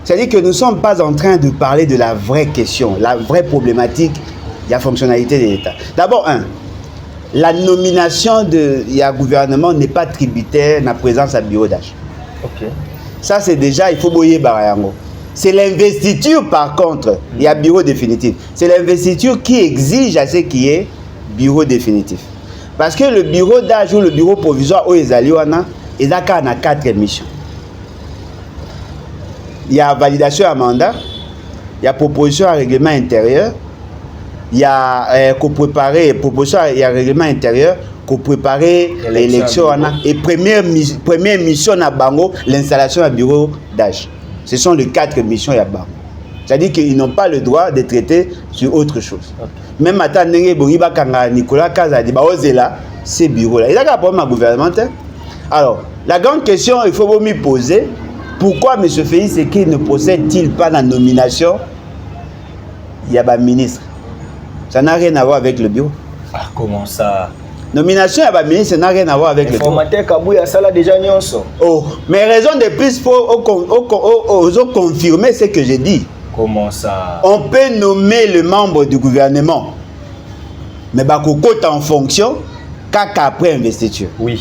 C'est-à-dire que nous ne sommes pas en train de parler de la vraie question, la vraie problématique de la fonctionnalité de l'État. D'abord, la nomination de la gouvernement n'est pas tributaire de la présence à bureau d'âge. OK. Ça, c'est déjà, il faut boyer Barayango. C'est l'investiture, par contre, il y a bureau définitif. C'est l'investiture qui exige à ce qui est bureau définitif. Parce que le bureau d'âge ou le bureau provisoire, où ils allaient, ils ont 4 missions. Il y a validation à mandat, il y a proposition à règlement intérieur, il y a proposition à règlement intérieur, préparer l'élection et première mission à Bango, l'installation à bureau d'âge. Ce sont les 4 missions à Bango. C'est-à-dire qu'ils n'ont pas le droit de traiter sur autre chose. Okay. Même maintenant, Nicolas Kazadi, ces bureaux-là. Il y a un problème gouvernemental. Alors, la grande question, il faut me poser, pourquoi M. Félix Tshisekedi ne procède-t-il pas la nomination? Il y a un ministre. Ça n'a rien à voir avec le bureau. Ah, comment ça? Nomination à ministre, ça n'a rien à voir avec le bureau. Formateur Kabouya, ça l'a déjà nyonso. Oh, mais raison de plus pour confirmer ce que j'ai dit. Comment ça? On peut nommer le membre du gouvernement, mais Bakoko est en fonction qu'après investiture. Oui.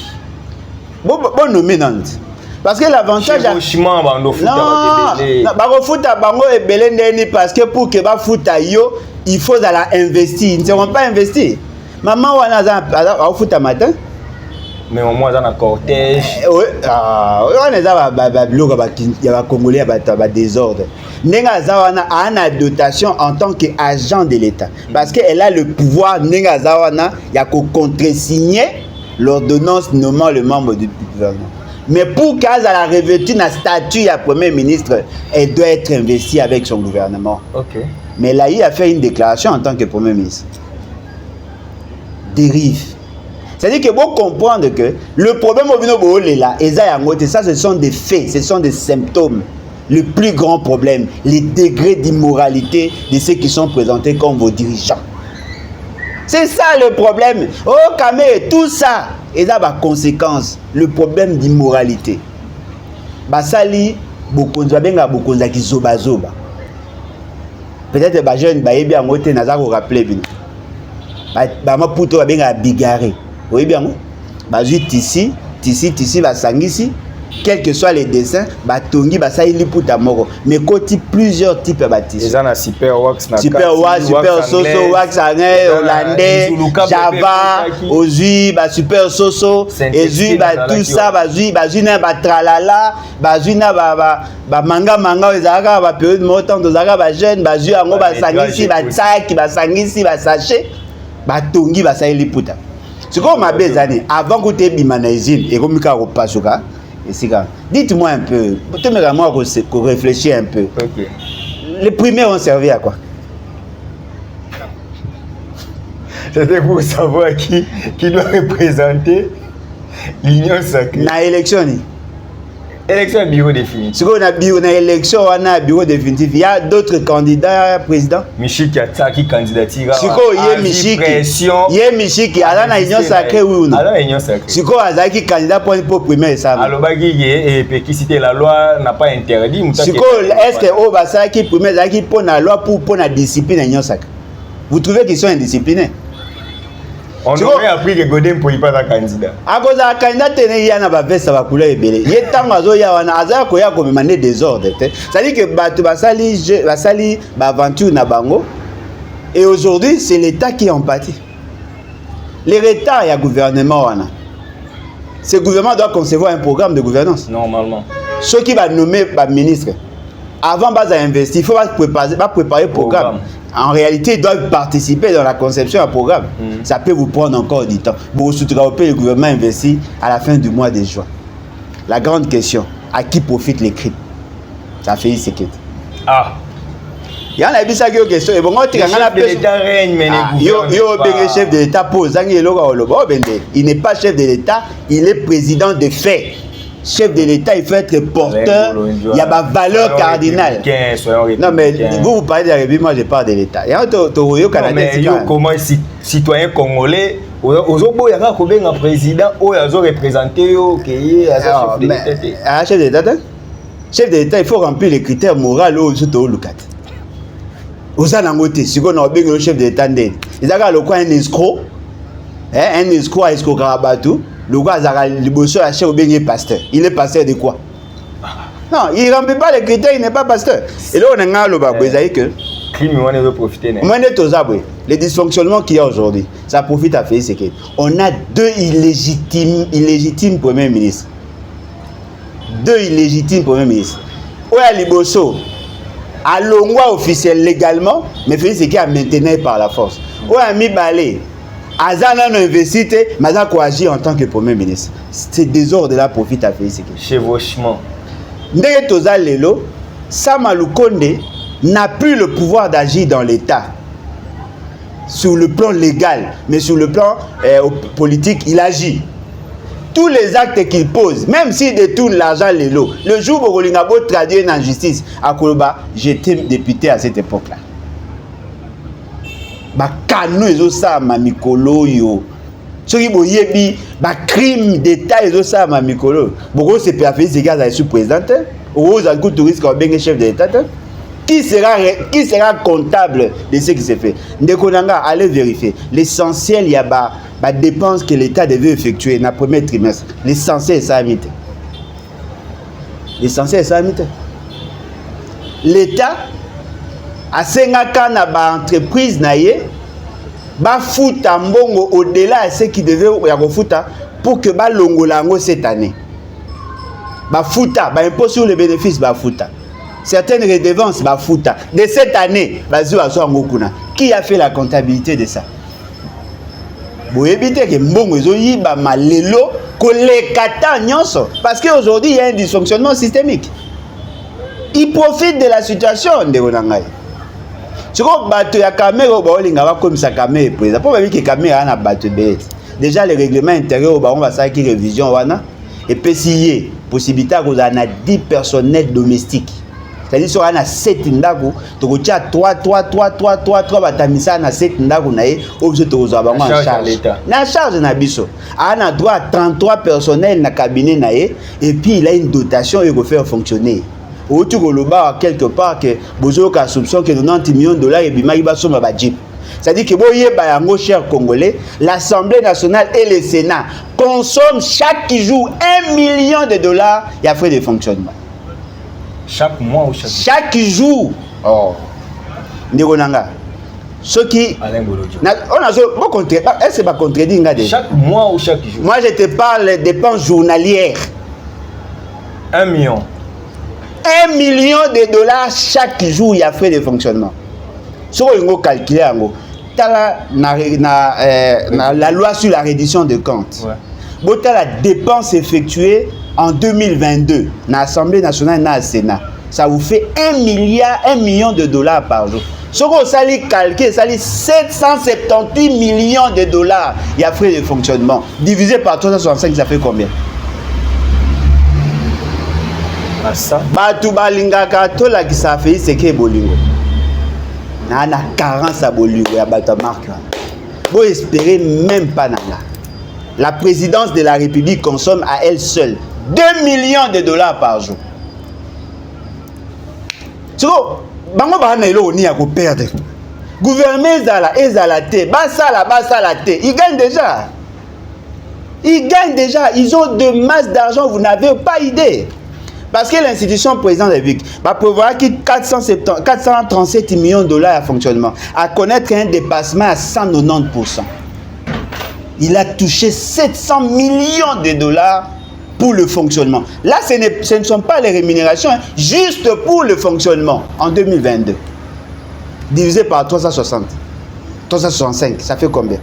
Bon nommer Nantes. Parce que l'avantage non, parce que pour que ba futa yo, il faut investir. Ils ne seront pas investis. Maman wana za futa matin. Mais au moins dans un cortège. Oui, on est à Congolais à désordre. Nenga Zawana a une dotation en tant qu'agent de l'État. Parce qu'elle a le pouvoir, Nenga Zawana, il y a qu'à contresigner l'ordonnance nommant le membre du gouvernement. Mais pour qu'elle a revêtu un statut à Premier ministre, elle doit être investie avec son gouvernement. Okay. Mais là, il a fait une déclaration en tant que Premier ministre. Dérive. C'est-à-dire que vous comprendre que le problème au ça, ce sont des faits, ce sont des symptômes. Le plus grand problème, les degrés d'immoralité de ceux qui sont présentés comme vos dirigeants. C'est ça le problème. Oh, Kamé, tout ça. Et ça va conséquence. Le problème d'immoralité. Basali, bokonza benga bokonza ki zoba zoba. Peut-être ba jeune ba yebi en côté naza ko rappeler bino. Ba ma puto benga bigaré. Oui bien. Ba juste ici ba sangisi. Quels que soient les dessins, batongi basaili puta moko. Mais côté plusieurs types de bâtisses. Les gens super wax na super soso, wax anglais, hollandais, Java, ozui, ba super soso, ezui ba tout ça, bazui na ba tralala, bazui na ba manga ezaka ba période montant dozaka ba jeune, bazui ango ba sangisi, ba tsaki, ba sangisi, ba sachet, batongi basaili puta. C'est comme ma bezani avant que tu bima na usine et comme ka ko pasuka. Dites-moi un peu, pour réfléchir un peu. Okay. Les primaires ont servi à quoi? C'était pour savoir qui doit représenter l'Union sacrée. Na élection. Élection bureau définitif. Ce qu'on a bureau na élection, on a bureau définitif. Il y a d'autres candidats présidents. Michiki a qui candidature. Siko yé Michiki. Yé Michiki. Alors na Union sacrée oui ou non? Alors Union sacrée. Siko azaki candidat pour primaire ça. Alors bagi yé et puis qui cité la loi n'a pas interdit. Siko est-ce que au basa qui primaire azaki pour la loi pour la discipline Union sacrée. Vous trouvez qu'ils sont indisciplinés? On aurait appris que Godin pour y pas un candidat. À cause d'un candidat, il y a un veste ça va couler belé. Il y a tant de ya wana azar ko ya ko demander des ordres. Ça dit que batu basali aventure na bango. Et aujourd'hui, c'est l'État qui en pâtit. L'État et le gouvernement wana. Ce gouvernement doit concevoir un programme de gouvernance. Normalement. Ceux qui va nommer ministre. Avant bas à investir, il faut préparer le programme. En réalité, ils doivent participer dans la conception du programme. Ça peut vous prendre encore du temps. Pour le gouvernement investit à la fin du mois de juin. La grande question, à qui profitent les crimes? Ça fait une séquette. Ah. Il y a une question. Et bon, chef de l'État pose. Il n'est pas chef de l'État, il est président de fait. Chef de l'État, il faut être porteur, il y a ma valeur cardinale. Non, mais vous parlez de la République, moi je parle de l'État. Il y a un comment citoyen congolais, il y a un président qui a représenté chef de l'État. Chef de l'État, il faut remplir les critères moraux au Lukat. Vous avez un chef de l'État. Il y a un escroc, un escroc Karabatou. Le gars a acheté au bien pasteur. Il est pasteur de quoi? Non, il ne remplit pas les critères, il n'est pas pasteur. Et là, on a le bagoué que les dysfonctionnements qu'il y a aujourd'hui, ça profite à faire ce que on a deux illégitimes premiers ministres. Deux illégitimes premiers ministres. Oya Liboso, à l'ongwa officiel légalement, mais fait ce qui a maintenu par la force. Oya Mibale. Azana non investi, mais Azana agit en tant que premier ministre. C'est désordre de la profite à faire. Chevauchement. Ndenge Toza Lelo, Sama Lukonde n'a plus le pouvoir d'agir dans l'État. Sur le plan légal, mais sur le plan politique, il agit. Tous les actes qu'il pose, même s'il détourne l'argent Lelo, le jour où il a beau traduire en justice, à Koloba, j'étais député à cette époque-là. Ba kanu ezo sa ma mikolo yo soki boyebi ba crime d'état ezo sa ma mikolo boko se peut faire ces gars à sous président ou aux algo touriste comme bien chef de l'état qui sera comptable de ce qui s'est fait ndeko nanga allez vérifier l'essentiel il y a ba dépenses que l'état devait effectuer dans le premier trimestre l'essentiel ça amite l'état a sengaka na ba entreprise na ye ba futa mbongo au-delà de ce qui devait ya ko futa pour que ba longola ngo cette année ba futa ba impôt sur les bénéfices ba futa certaines redevances ba futa de cette année ba zo aso ngo kuna qui a fait la comptabilité de ça bo éviter que mbongo zo yiba malelo ko le kata nyonso parce que aujourd'hui il y a un dysfonctionnement systémique. Il profite de la situation de Ronangai. Si vous battez la caméra, vous allez comme ça caméra président. Pourquoi que caméra a battu bête? Déjà le règlement intérieur, on va faire une révision et puis s'il y a possibilité qu'on a 10 personnels domestiques. C'est-à-dire sur un 7 ndaku, tu as 3 batamisa na 7 ndaku nae, objet to za bango en charge. Na charge na biso. Ana droit à 33 personnels na cabinet nae et puis il a une dotation et faire fonctionner. Au tu koloba quelque part que bozo ka soupçon que 90 millions de dollars et bima iba soma ba jeep. C'est-à-dire que boye ba yango cher congolais, l'Assemblée nationale et le Sénat consomment chaque jour 1 million de dollars et frais de fonctionnement. Chaque mois ou chaque jour. Oh. Ndigonanga. Ce qui Alain Bolodjo. On a bon contredire. Est-ce que pas contredire nga déjà? Chaque mois ou chaque jour? Moi je te parle des dépenses journalières. 1 million. 1 million de dollars chaque jour il y a frais de fonctionnement. Si on calcule la loi sur la reddition de comptes. Ouais. La dépense effectuée en 2022 dans l'Assemblée nationale et dans le Sénat, ça vous fait 1 million de dollars par jour. Si vous allez calculer, ça fait 778 millions de dollars. Il y a frais de fonctionnement. Divisé par 365, ça fait combien? Ça. Batu balingaka to la qui ça fait c'est que bolingo. Na carence à bolingo ya batu marque. Vous espérez même pas nanga. La présidence de la République consomme à elle seule 2 millions de dollars par jour. Tu vois, bango ba na elo ni à ko perdre. Gouvernement ezala te, basala te. Ils gagnent déjà. Ils ont de masse d'argent, vous n'avez pas idée. Parce que l'institution président de la République va prévoir qu'il 437 millions de dollars à fonctionnement, à connaître un dépassement à 190%. Il a touché 700 millions de dollars pour le fonctionnement. Là, ce ne sont pas les rémunérations, hein, juste pour le fonctionnement en 2022. Divisé par 365, ça fait combien?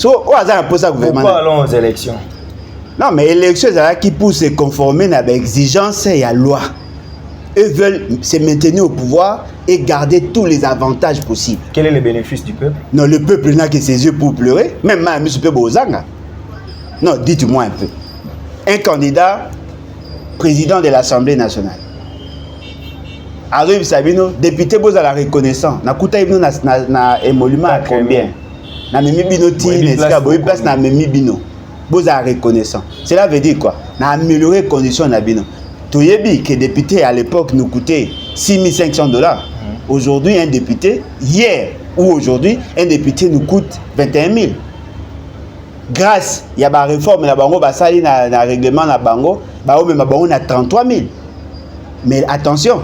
Pourquoi allons aux élections? Non, mais l'élection, c'est qui pour se conformer à l'exigence et à la loi. Eux veulent se maintenir au pouvoir et garder tous les avantages possibles. Quel est le bénéfice du peuple? Non, le peuple n'a que ses yeux pour pleurer. Même moi, je peux bozanga. Non, dites-moi un peu. Un candidat, président de l'Assemblée nationale. Arrive Sabino, député boza la reconnaissance. Na kuta ibino na émolument à combien? Na memi bino ti, n'est-ce pas? Place na memi bino. Boza reconnaissant. Cela veut dire quoi? Na améliorer conditions na bino. Toyebi que député à l'époque nous coûtait 6500 dollars. Aujourd'hui un député, hier ou aujourd'hui, un député nous coûte 21 000. Grâce il y a ba réforme na bango basali na règlement na bango, ba o même bango na 33 000. Mais attention,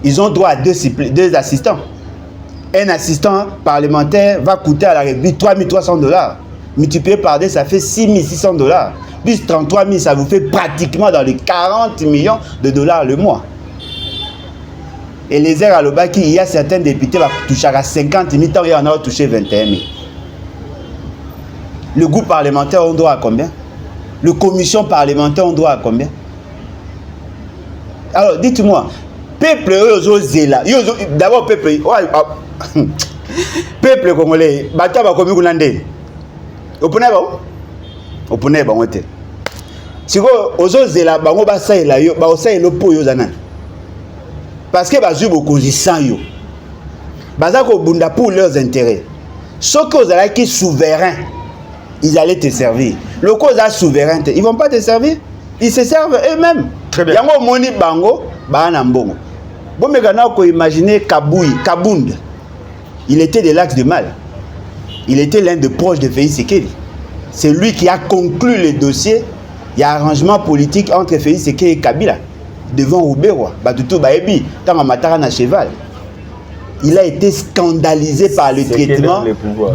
ils ont droit à deux assistants. Un assistant parlementaire va coûter à la République 3 300 dollars. Multiplié par 2, ça fait 6 600 dollars. Plus 33 000, ça vous fait pratiquement dans les 40 millions de dollars le mois. Et les airs à l'Obaki, il y a certains députés qui vont toucher à 50 000, tant il y en a touché 21 000. Le groupe parlementaire, on doit à combien? Le commission parlementaire, on doit à combien? Alors, dites-moi, peuple, d'abord, peuple, peuple congolais, bata ba komi kunande. Opone ba ngote. Siko ozozela bango basaela yo, ba osaelo po yo zanan. Parce que bazu bokonzisan yo. Baza ko bunda pour leurs intérêts. Ceux qui sont souverains, ils allaient te servir. Le cause a souveraineté, ils vont pas te servir. Ils se servent eux-mêmes. Très bien. Yango moni bango, ba na mbongo. Bon mais quand on imaginer Kabound. Il était de l'axe de Mal. Il était l'un des proches de Félix Tshisekedi. C'est lui qui a conclu le dossier. Il y a un arrangement politique entre Félix Tshisekedi et Kabila devant Rouberois. Batutu Baebi, tant Matara na cheval. Il a été scandalisé par le traitement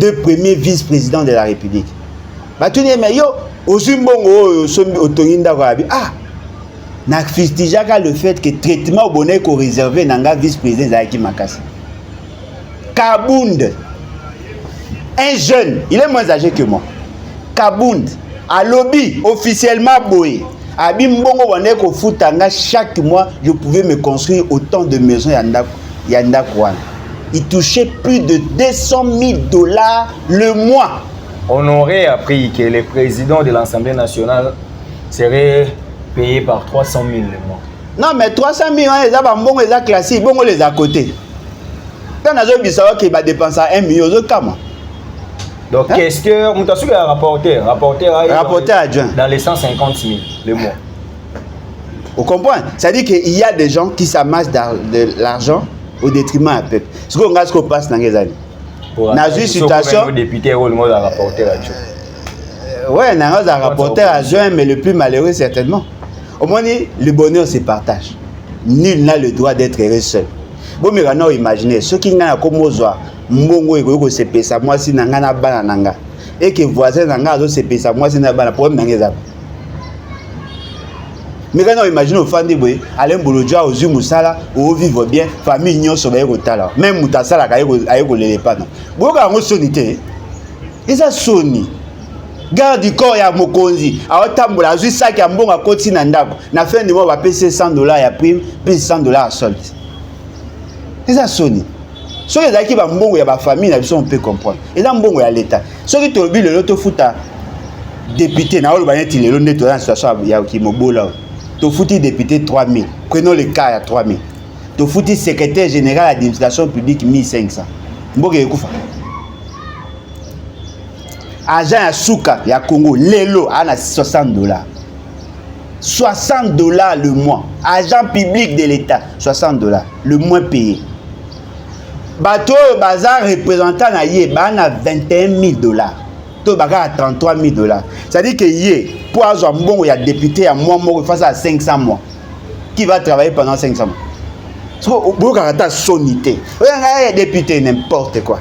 de premier vice-président de la République. Batutu mais yo ozumbongo otonginda kwabi. Ah, na fistijaka le fait que traitement bonnet ko réservé nanga vice-président Zaki Makasi. Kabound, un jeune, il est moins âgé que moi. Kabound, à lobby, officiellement boé. Abimbongo Waneko Futanga, chaque mois, je pouvais me construire autant de maisons Yanda Kwan. Il touchait plus de 200 000 dollars le mois. On aurait appris que le président de l'Assemblée nationale serait payé par 300 000 le mois. Non, mais 300 millions, ils ont bon, ils ont classé, bon, les à côté. Quand on a dit qu'il va dépenser 1 million de camas. Donc, qu'est-ce que. Vous avez un rapporteur adjoint. Dans les 150 000 le mois. Vous comprenez? C'est-à-dire qu'il y a des gens qui s'amassent de l'argent au détriment du peuple. Ce qu'on passe dans les années. Dans une situation. Député, rapporteur adjoint. Oui, on a un rapporteur adjoint, mais le plus malheureux, certainement. Au moins, le bonheur se partage. Nul n'a le droit d'être heureux seul. Bon, mais maintenant, imaginez, ceux qui n'ont comme Ozoa, Mbongo et se paye ça, moi, si n'anga bananga, et que voisin n'anga se paye ça, moi, si n'anga bananga, problème n'anga. Mais quand on imagine au fan de boy, Alain Bolodja, aux yeux Moussala, où vivre bien, famille n'y a sur les rotala, même Moutasala, aïe les pas non. Bon, quand on sonité, et ça sonne. Garde du corps ya mokonzi a tambola juste ça qui a bon à côté nandako na fin de mois va payer $100 à prime puis $100 à solde et ça sonne ceux qui va mbongo ya ba famille na biso on peut comprendre et là mbongo ya l'état ceux qui tobi le loto futa député na olo baneti le loto dans situation ya ki mobola to futi député 3000 prenons le cas à 3000 to futi secrétaire général d'administration publique 1500 mbongo ekufa agent ya Souka, ya Congo, Lelo, a $60. $60 le mois. Agent public de l'État, $60. Le moins payé. Bateau, bazar représentant na yé, ba na $21,000. To baga à $33,000. C'est-à-dire que yé, pour avoir un bon, il y a député à mois, face à 500 mois. Qui va travailler pendant 500 mois? C'est pour que sonité. Il y a député n'importe quoi.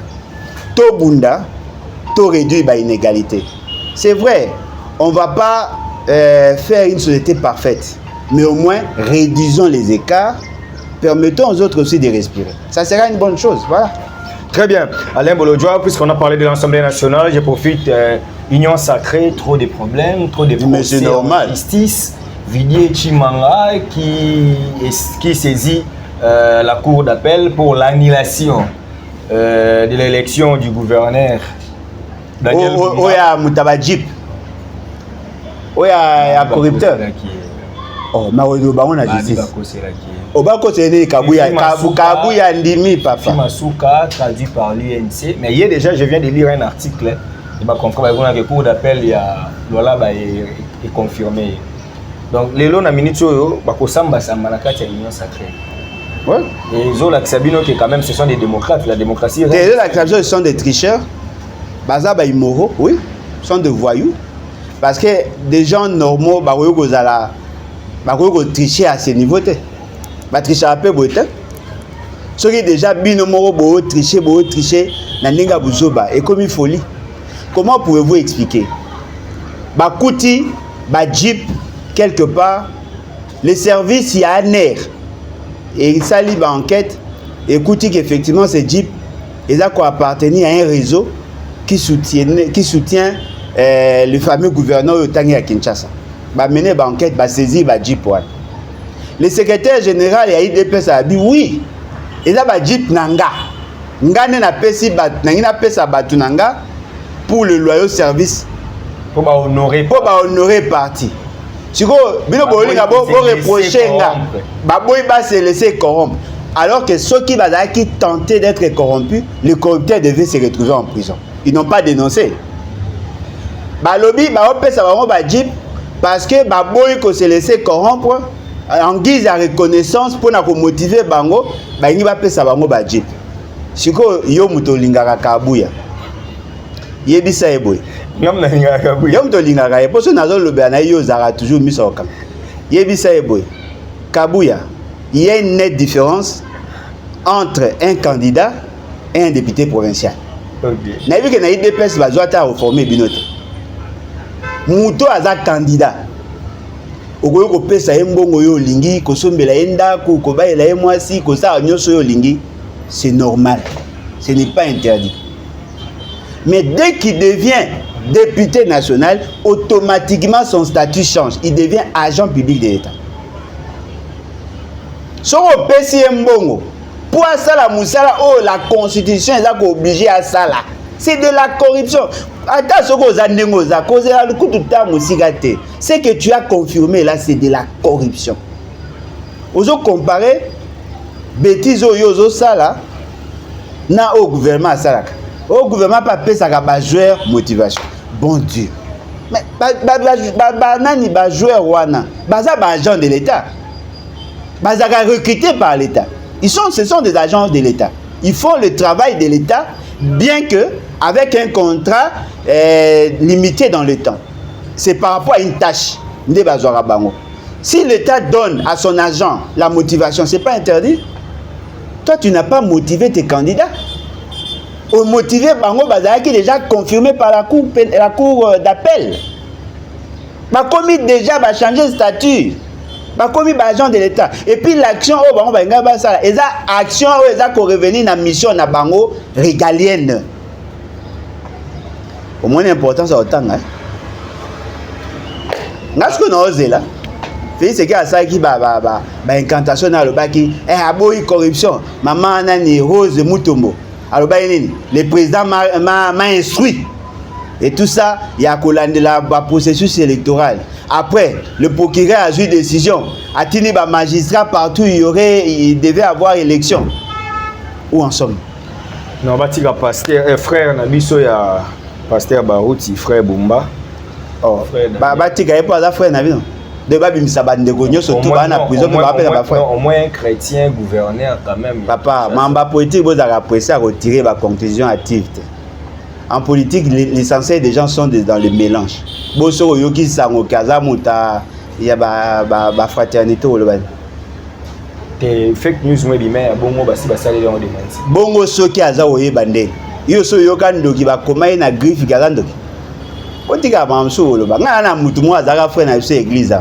To bunda. Réduire l'inégalité. C'est vrai, on ne va pas faire une société parfaite, mais au moins réduisons les écarts, permettons aux autres aussi de respirer. Ça sera une bonne chose, voilà. Très bien. Alain Bolodja, puisqu'on a parlé de l'Assemblée nationale, je profite. Union sacrée, trop de problèmes, mais c'est normal. Justice, Vidier Chimanga qui saisit la cour d'appel pour l'annulation de l'élection du gouverneur. Oya Moutabadjip. Oya corrupteur. Oh, mais on a justice. Obako c'est Kabuya Ndimi papa. Masuka traduit par l'UNC. Mais hier déjà je viens de lire un article. Il m'a confirmé que le cours d'appel il y a Lola est confirmé. Donc les lois na minute yo bako samba samba na kati ya union sacrée. Ouais. Et Zola Sabino qui quand même ce sont des démocrates, la démocratie. Ce sont des tricheurs. Baza ba immoraux, oui, sont des voyous. Parce que des gens normaux, bah tricher à ce niveau. Bah tricher un peu, ceux qui déjà binomoro, tricher, naninga buzoba, et comme une folie. Comment pouvez-vous expliquer? Bah kouti, bah jeep, quelque part, les services, il y a un air. Et ça lit bah enquête, et kouti qu'effectivement c'est jeep, ils ont appartenu à un réseau qui soutient le fameux gouverneur Yotangi à Kinshasa. Bah mener bah enquête, bah saisir bah jeep one. Le secrétaire général a IDPS a dit oui. Et là bah jeep nanga. Ngane na pesi bat nangina pesa batu nanga pour le loyal service. Pour bah honorer parti. Siko bino bolinga bo reprocher nga. Bah boy ba se laisser corrompre. Alors que ceux qui tentaient d'être corrompus, les corrupteurs devaient se retrouver en prison. Ils n'ont pas dénoncé. Balobi, parce que Baboy ko se laisser corrompre en guise de reconnaissance pour nous motiver bango, il va payer ça bango badjip. Siko yo muto lingaka kabuya. Yebisa eboy. Yom to lingaka e poso nazo lobe na yo zara toujours misoka. Yebisa eboy. Kabuya. Il y a une nette différence entre un candidat et un député provincial. Na vu que na IDPS va zoata reformer binote. Muto aza candidat. Okoyo ko pesa mbongo yo lingi ko sombela enda ko ko baela e mwasi ko sa nyoso yo lingi, c'est normal. Ce n'est pas interdit. Mais dès qu'il devient député national, automatiquement son statut change. Il devient agent public de l'État. So pesi mbongo pour ça musala oh la constitution est obligée à ça là. C'est de la corruption. Ce que tu as confirmé là, c'est de la corruption. ozo comparer bêtise oyo ozo sala na au gouvernement salaka. Au gouvernement pas pesaka ba joueur motivation. Bon Dieu. Mais nani ba joueur wana, baza ba agent de l'État. Baza recruté par l'État. Ce sont des agents de l'État. Ils font le travail de l'État, bien que avec un contrat limité dans le temps. C'est par rapport à une tâche. Si l'État donne à son agent la motivation, ce n'est pas interdit. Toi, tu n'as pas motivé tes candidats. Au motivé, Bango Bazara qui est déjà confirmé par la cour d'appel. Bakomi déjà va changer de statut. Bakomi agent de l'État. Et puis l'action au Bango Banga ça, et ça action où ça qu'on revenir dans mission na Bango régalienne. Au moins l'importance à autant hein. Est-ce que nous osons là? C'est que ça qui incantation dans le baki aboyi corruption maman nani Rose Mutombo alors le président m'a instruit et tout ça il y a le processus électoral. Après le procureur a eu décision a tenu ba magistrat partout il devait avoir élection. Où en sommes? Non batika pasteur frère na biso ya pasteur Barouti frère Bumba. Oh batika pas ça frère na biso. De babi misabande gonyo surtout ba na prison pe ba appelle ba frère. Au moins un chrétien gouverneur quand même. Papa, mamba politique vous a pressé à retirer ma conclusion active. En politique, l'essentiel des gens sont dans le mélange. Boso yoki sango kaza muta ya ba fraternité ou le ban. Te fake news moi bi mais bongo basi basali on démenti. Bongo soki aza oye bande. Yo so yoka ndoki ba komai na griffe kaza ndoki. Otika ba mso lo ba ngana mutu mo azaka frère na église.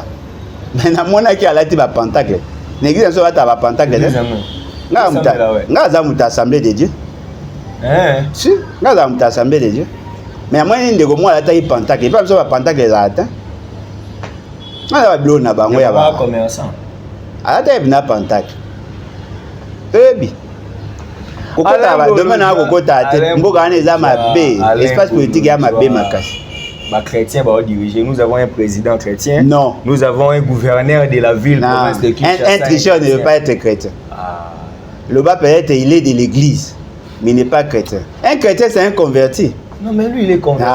Mais na mona ki alati ba pentacle. L'église so bata ba pentacle. Nga za muta assemblée de Dieu. Si, nga za muta assemblée de Dieu. Mais moi ni ndeko mo alata yi pentacle. Pas so ba pentacle za ata. Nga ba blo na bango ya ba commerçant. Alata yi na pentacle. Ebi. Kokota ba demain na kokota te. Mboka ane za mabe. Espace politique ya mabe makasi. Chrétien va diriger. Nous avons un président chrétien. Non. Nous avons un gouverneur de la ville. Province de Kinshasa. Un tricheur ne veut pas être chrétien. Le bas peut-être il est de l'église, mais il n'est pas chrétien. Un chrétien c'est un converti. Non mais lui il est converti.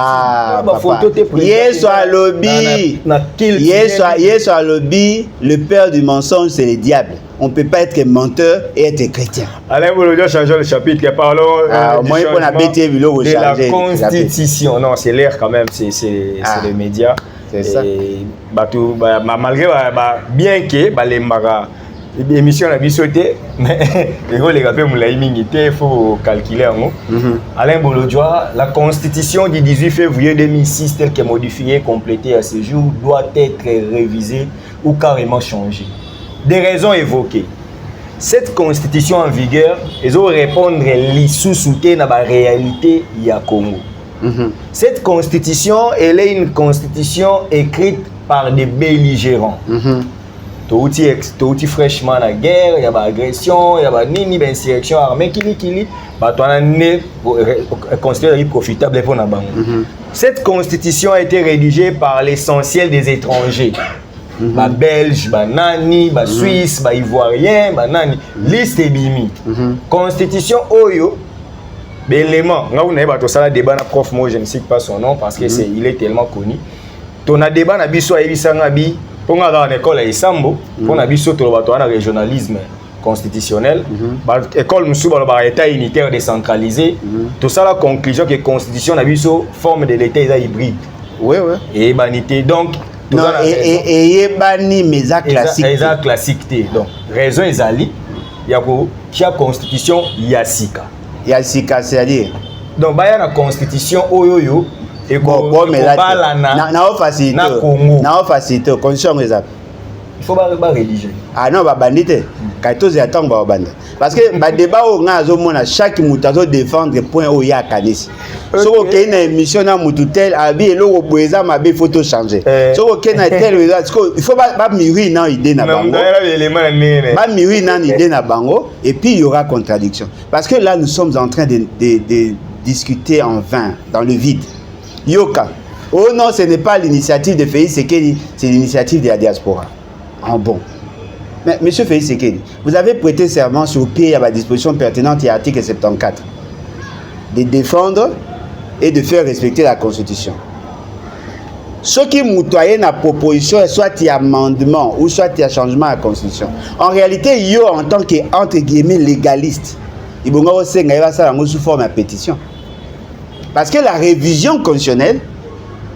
Yesu à lobby. Yesu à lobby. Le père du mensonge c'est le diable. On ne peut pas être menteur et être chrétien. Allez, vous voulez changer le chapitre. Parlons de la constitution. Non, c'est l'air quand même, c'est les médias. C'est ça. Malgré, bien que les l'émission a bien sauté, mais il faut calculer. Alain Bolodjoa, la constitution du 18 février 2006, telle qu'elle est modifiée, complétée à ce jour, doit être révisée ou carrément changée. Des raisons évoquées. Cette constitution en vigueur, ils ont répondre l'issue dans la réalité du Congo. Cette constitution, elle est une constitution écrite par des belligérants. Tout fraîchement la guerre, il y a des agressions, il y a des insurrections armées, constitution profitable pour la banque. Cette constitution a été rédigée par l'essentiel des étrangers. Ba belge, ba nani, ba suisse, ba ivoirien, ba nani, liste bimi. Constitution oyo l'élément, nga vous n'avez pas tout ça là débat na prof moi je ne cite pas son nom parce que c'est il est tellement connu. Ton a débat na biso ayebisa ngabi pour nga dans l'école à Isambo, pour na biso to ba to na régionalisme constitutionnel, ba école musu ba état unitaire décentralisé. Tout ça la conclusion que constitution na biso forme de l'état hybride. Oui oui. Et banité donc non, et bani mesa classique. Eza classique té. Donc raison ezali ya ko kia constitution yasika. Yasika c'est-à-dire donc ba ya na constitution oyoyo et bon mais là na facilité. Na facilité constitution eza. Il faut pas rédiger. Ah non ba bandité. Kaitoze attend ba banda. Parce que ba débat au ngazo mona chaque mutazo défendre point au ya kanisi. So OK une émission na mututel abi eloko boeza mabe photo changer. So OK na tel il faut pas mûrir na idée na bango. Pas mûrir na idée na bango et puis il y aura contradiction. Parce que là nous sommes en train de discuter en vain dans le vide. Yoka. Oh non, ce n'est pas l'initiative de Félix Tshisekedi, c'est l'initiative de la diaspora. En bon. Mais M. Félix Tshisekedi, vous avez prêté serment sur pied à la disposition pertinente et article 74 de défendre et de faire respecter la Constitution. Ce qui moutoyait la proposition, soit il y a amendement ou soit il y a changement à la Constitution. En réalité, yo en tant que entre guillemets légaliste, il va ça sous forme de pétition. Parce que la révision constitutionnelle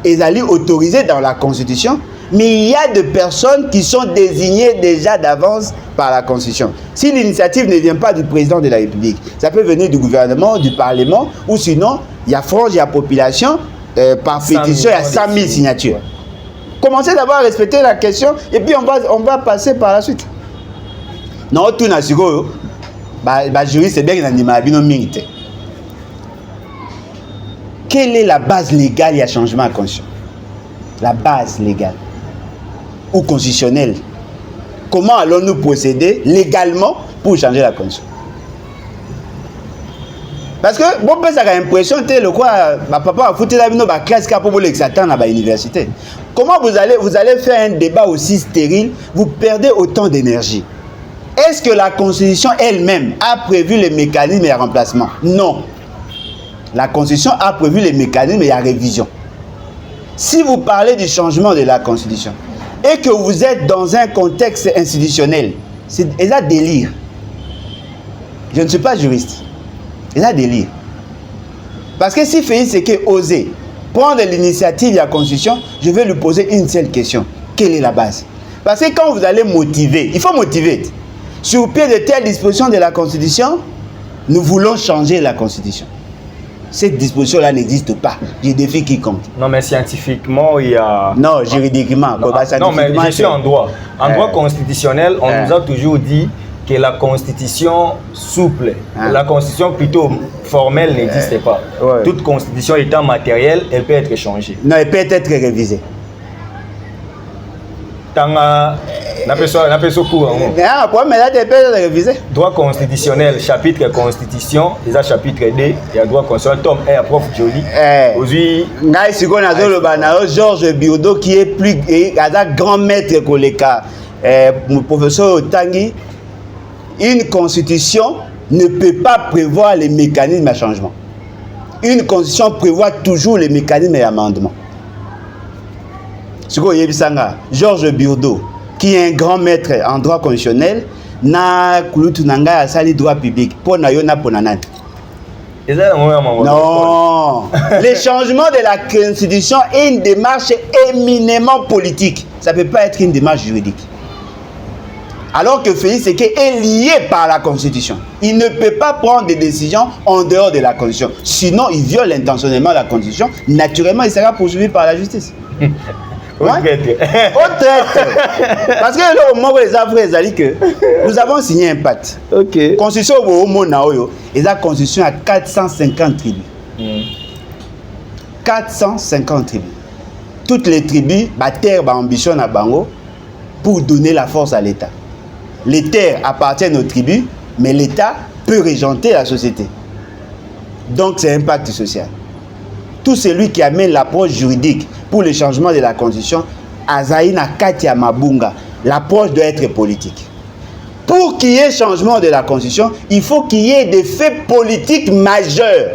est allée autorisée dans la Constitution, mais il y a des personnes qui sont désignées déjà d'avance par la Constitution. Si l'initiative ne vient pas du président de la République, ça peut venir du gouvernement, du Parlement, ou sinon, il y a frange, il y a population, par pétition, il y a 100 000 signatures. Commencez d'abord à respecter la question, et puis on va passer par la suite. Non, tout n'a pas juriste, c'est bien qu'il y a des minutes. Quelle est la base légale, il y a changement à Constitution? La base légale ou constitutionnelle. Comment allons-nous procéder légalement pour changer la Constitution? Parce que bon, ça a l'impression que le quoi, papa a foutu la vie dans la classe pour l'exatant dans l'université. Comment vous allez faire un débat aussi stérile? Vous perdez autant d'énergie. Est-ce que la Constitution elle-même a prévu les mécanismes de remplacement? Non. La Constitution a prévu les mécanismes et la révision. Si vous parlez du changement de la Constitution et que vous êtes dans un contexte institutionnel, c'est un délire. Je ne suis pas juriste. C'est un délire. Parce que si Félix Tshisekedi osait prendre l'initiative de la Constitution, je vais lui poser une seule question. Quelle est la base? Parce que quand vous allez motiver, il faut motiver. Sur pied de telle disposition de la Constitution, nous voulons changer la Constitution. Cette disposition-là n'existe pas. Je défie quiconque. Non, mais scientifiquement, il y a... Non, juridiquement. Non, mais je suis en droit. En droit constitutionnel, on nous a toujours dit que la constitution souple, la constitution plutôt formelle n'existe pas. Toute constitution étant matérielle, elle peut être changée. Non, elle peut être révisée. Droit constitutionnel, chapitre constitution, les chapitre 2, il y a droit constitutionnel, tome 1, prof Joly. Aujourd'hui, Georges Biurdo qui est plus grand maître que les cas. Professeur Tanguy, une constitution ne peut pas prévoir les mécanismes de changement. Une constitution prévoit toujours les mécanismes d'amendement. Georges Biurdo, qui est un grand maître en droit constitutionnel, n'a pas sali droit public. Pour na yona pour nanan. Non. Le changement de la constitution est une démarche éminemment politique. Ça ne peut pas être une démarche juridique. Alors que Félix Tshisekedi est lié par la Constitution. Il ne peut pas prendre des décisions en dehors de la Constitution. Sinon, il viole intentionnellement la Constitution. Naturellement, il sera poursuivi par la justice. Au traître. Parce que là, au moment où les affaires, que nous avons signé un pacte. Ok. Constitution au Monaoyo, et la Constitution a 450 tribus. 450 tribus. Toutes les tribus, terre, ambition à Bango pour donner la force à l'État. Les terres appartiennent aux tribus, mais l'État peut régenter la société. Donc c'est un pacte social. Tout celui qui amène l'approche juridique pour le changement de la Constitution, Azaïna Katia Mabunga, l'approche doit être politique. Pour qu'il y ait changement de la Constitution, il faut qu'il y ait des faits politiques majeurs